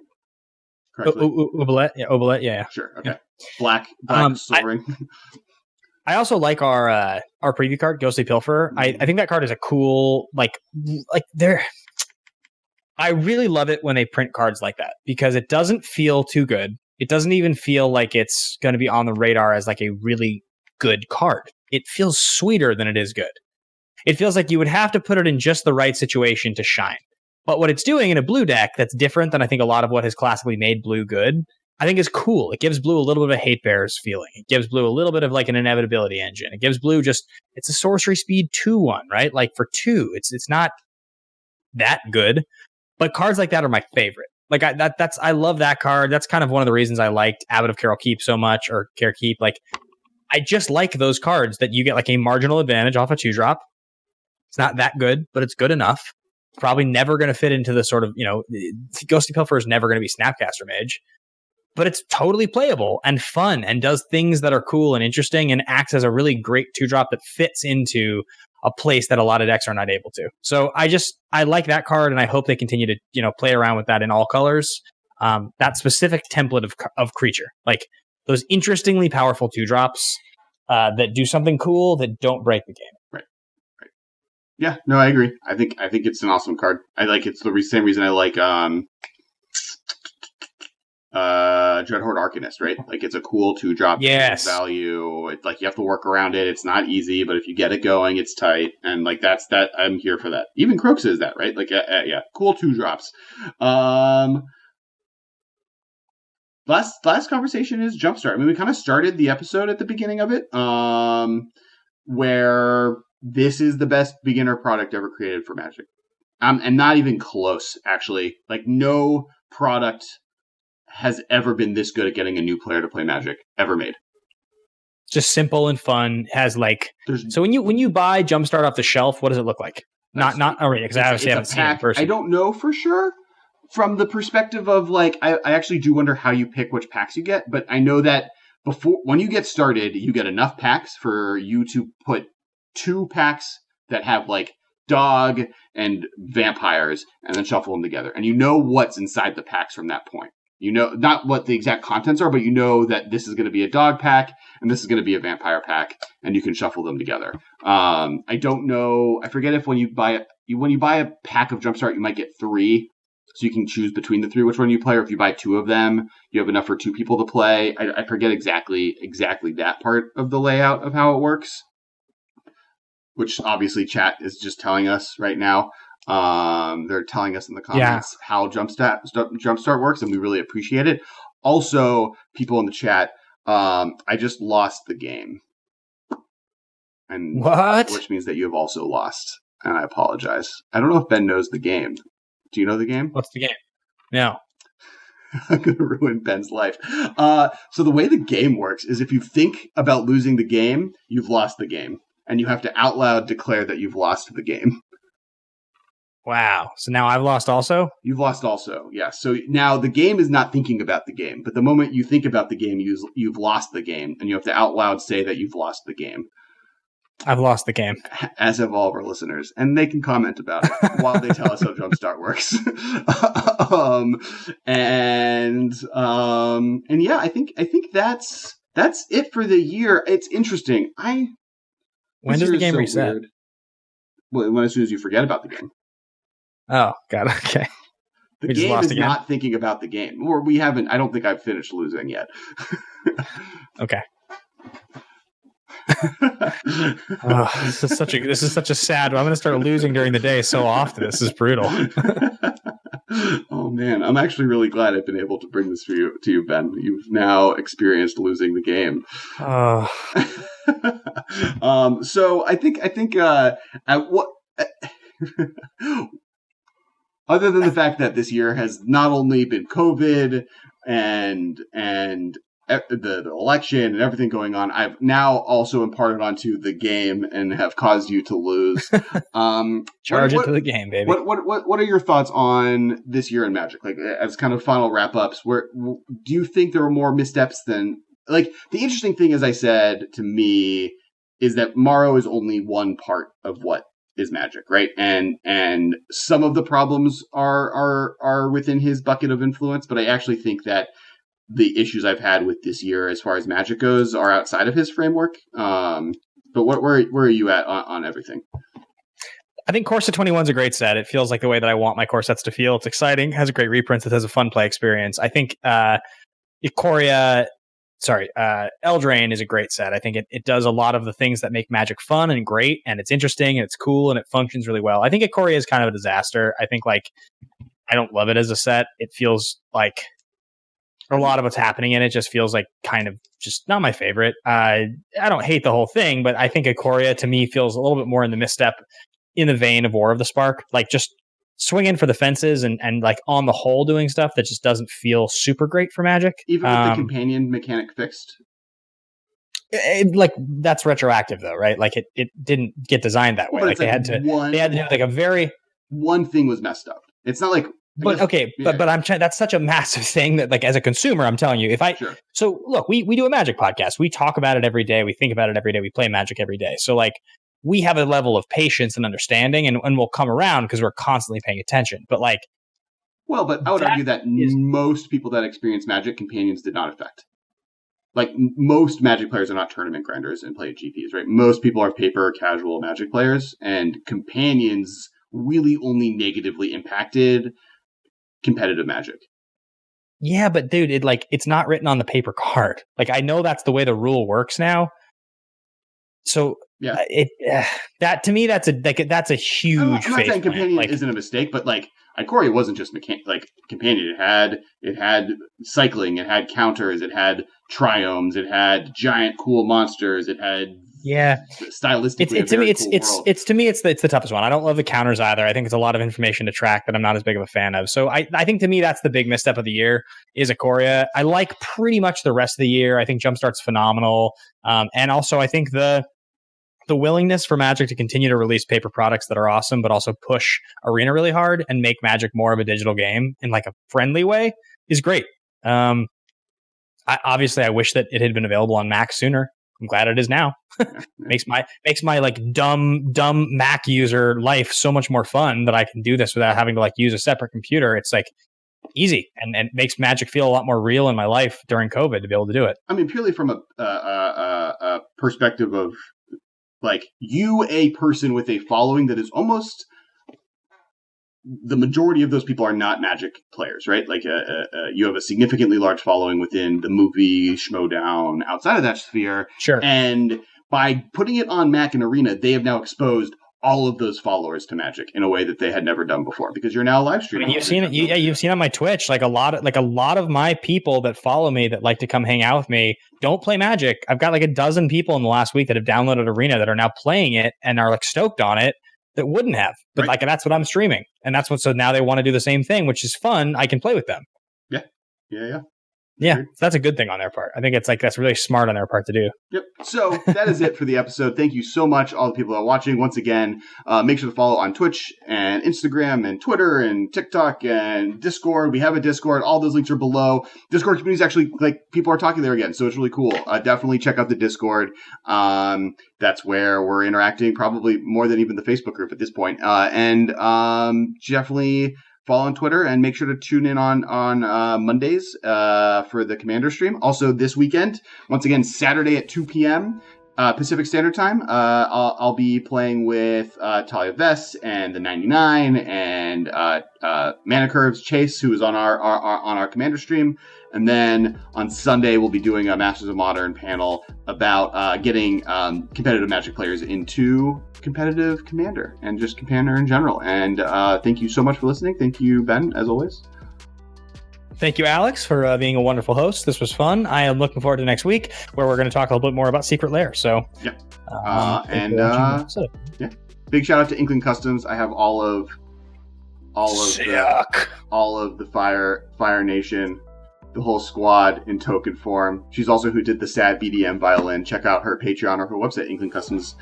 Oblit. Yeah, Oblit. Yeah. Sure. Okay. Yeah. Black soaring. I also like our preview card, Ghostly Pilferer. I think that card is a cool, like they're. I really love it when they print cards like that because it doesn't feel too good. It doesn't even feel like it's going to be on the radar as like a really good card. It feels sweeter than it is good. It feels like you would have to put it in just the right situation to shine. But what it's doing in a blue deck that's different than I think a lot of what has classically made blue good, I think is cool. It gives blue a little bit of a hate bears feeling. It gives blue a little bit of like an inevitability engine. It gives blue it's a sorcery speed 2/1, right? Like for 2, it's not that good, but cards like that are my favorite. Like I love that card. That's kind of one of the reasons I liked Abbot of Carol Keep so much, or Care Keep. Like, I just like those cards that you get like a marginal advantage off a 2-drop. It's not that good, but it's good enough. Probably never going to fit into the sort of, Ghostly Pilfer is never going to be Snapcaster Mage, but it's totally playable and fun and does things that are cool and interesting and acts as a really great 2-drop that fits into a place that a lot of decks are not able to. So I like that card, and I hope they continue to, play around with that in all colors. That specific template of creature, like those interestingly powerful 2-drops that do something cool that don't break the game. Right. Yeah, no, I agree. I think it's an awesome card. I like it's the same reason I like Dreadhorde Arcanist, right? Like it's a cool 2-drop value. It's like you have to work around it. It's not easy, but if you get it going, it's tight. And like that. I'm here for that. Even Croaks is that, right? Like yeah, cool 2-drops. Last conversation is Jumpstart. I mean, we kind of started the episode at the beginning of it, where this is the best beginner product ever created for Magic. And not even close, actually. Like no product has ever been this good at getting a new player to play Magic ever made. Just simple and fun. Has like so when you buy Jumpstart off the shelf, what does it look like? Not already, because I obviously haven't seen it in person. I don't know for sure from the perspective of like I actually do wonder how you pick which packs you get, but I know that when you get started, you get enough packs for you to put 2 packs that have like dog and vampires and then shuffle them together, and you know what's inside the packs from that point. You know, not what the exact contents are, but you know that this is going to be a dog pack and this is going to be a vampire pack, and you can shuffle them together. I don't know. I forget if when you buy a pack of Jumpstart, you might get 3, so you can choose between the 3 which one you play. Or if you buy 2 of them, you have enough for 2 people to play. I forget exactly that part of the layout of how it works, which obviously chat is just telling us right now. They're telling us in the comments how Jumpstart works, and we really appreciate it. Also, people in the chat, I just lost the game, and which means that you have also lost, and I apologize. I don't know if Ben knows the game. Do you know the game? What's the game? No. I'm going to ruin Ben's life. So the way the game works is if you think about losing the game, you've lost the game, and you have to out loud declare that you've lost the game. Wow. So now I've lost also? You've lost also, yes. So now the game is not thinking about the game, but the moment you think about the game, you've lost the game, and you have to out loud say that you've lost the game. I've lost the game. As have all of our listeners. And they can comment about it while they tell us how Jumpstart works. And yeah, I think that's it for the year. It's interesting. When does the game reset? Weird. Well, as soon as you forget about the game. Oh, God. Okay. The game is not thinking about the game. Or we haven't. I don't think I've finished losing yet. Okay. This is such a sad. I'm going to start losing during the day so often. This is brutal. Oh man, I'm actually really glad I've been able to bring this to you, Ben. You've now experienced losing the game. So I think other than the fact that this year has not only been COVID and the election and everything going on, I've now also imparted onto the game and have caused you to lose. Charge it to the game, baby. What are your thoughts on this year in Magic? Like as kind of final wrap ups, where do you think there were more missteps than like the interesting thing, as I said, to me is that Morrow is only one part of what is Magic, right? And some of the problems are within his bucket of influence, but I actually think that the issues I've had with this year as far as Magic goes are outside of his framework. But where are you at on everything? I think Core Set 21 is a great set. It feels like the way that I want my core sets to feel. It's exciting, has a great reprint, it has a fun play experience. I think Eldraine is a great set. I think it does a lot of the things that make Magic fun and great, and it's interesting and it's cool and it functions really well. I think Ikoria is kind of a disaster. I think like I don't love it as a set. It feels like a lot of what's happening in it just feels like kind of just not my favorite. I don't hate the whole thing, but I think Ikoria to me feels a little bit more in the misstep in the vein of War of the Spark, like just swinging for the fences and like on the whole doing stuff that just doesn't feel super great for Magic. Even with the companion mechanic fixed? Like that's retroactive though, right? Like it didn't get designed that way. But Like they had to do like a very one thing was messed up. It's not like but I'm trying. That's such a massive thing that, like, as a consumer, I'm telling you, if I so look, we do a Magic podcast. We talk about it every day. We think about it every day. We play Magic every day. So like we have a level of patience and understanding, and we'll come around because we're constantly paying attention. But like, well, but I would argue that most people that experience Magic, companions did not affect. Like most Magic players are not tournament grinders and play at GPs, right? Most people are paper casual Magic players, and companions really only negatively impacted competitive Magic. Yeah, but dude, it's not written on the paper card. Like I know that's the way the rule works now. So yeah, that to me that's a huge. I'm not saying companion isn't a mistake, but like Ikoria wasn't just companion. It had cycling, it had counters, it had triomes, it had giant cool monsters, it had stylistically. It's to me it's the toughest one. I don't love the counters either. I think it's a lot of information to track that I'm not as big of a fan of. So I think to me that's the big misstep of the year is Ikoria. I like pretty much the rest of the year. I think Jumpstart's phenomenal, and also I think the willingness for Magic to continue to release paper products that are awesome, but also push Arena really hard and make Magic more of a digital game in like a friendly way is great. I wish that it had been available on Mac sooner. I'm glad it is now. makes my like dumb Mac user life so much more fun that I can do this without having to like use a separate computer. It's like easy and makes Magic feel a lot more real in my life during COVID to be able to do it. I mean, purely from a perspective of like you, a person with a following that is almost the majority of those people are not Magic players, right? Like you have a significantly large following within the movie Schmodown outside of that sphere. Sure. And by putting it on Mac and Arena, they have now exposed all of those followers to Magic in a way that they had never done before because you're now live streaming. I mean, you've seen it. You've seen on my Twitch, like a lot of my people that follow me that like to come hang out with me don't play Magic. I've got like a dozen people in the last week that have downloaded Arena that are now playing it and are like stoked on it that wouldn't have. But like that's what I'm streaming, and so now they want to do the same thing, which is fun. I can play with them. Yeah, that's a good thing on their part. I think it's like that's really smart on their part to do. Yep. So that is it for the episode. Thank you so much, all the people that are watching. Once again, make sure to follow on Twitch and Instagram and Twitter and TikTok and Discord. We have a Discord. All those links are below. Discord community is actually like people are talking there again, so it's really cool. Definitely check out the Discord. That's where we're interacting probably more than even the Facebook group at this point. And definitely follow on Twitter and make sure to tune in on Mondays for the Commander stream. Also this weekend, once again, Saturday at 2 p.m. Pacific Standard Time, I'll be playing with Talia Vess and the 99 and Mana Curves Chase, who is on our Commander stream. And then on Sunday, we'll be doing a Masters of Modern panel about getting competitive Magic players into competitive Commander and just Commander in general. And thank you so much for listening. Thank you, Ben, as always. Thank you, Alex, for being a wonderful host. This was fun. I am looking forward to next week where we're going to talk a little bit more about Secret Lair. So, big shout out to Inkling Customs. I have all of the Fire Nation, the whole squad in token form. She's also who did the sad BDM violin. Check out her Patreon or her website, Inkling Customs.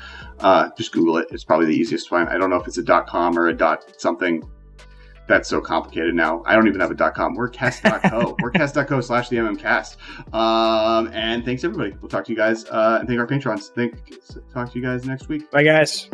Just Google it. It's probably the easiest to find. I don't know if it's a .com or a .something. That's so complicated now. I don't even have a .com. We're cast.co. We're cast.co/the and thanks everybody. We'll talk to you guys and thank our patrons. Talk to you guys next week. Bye guys.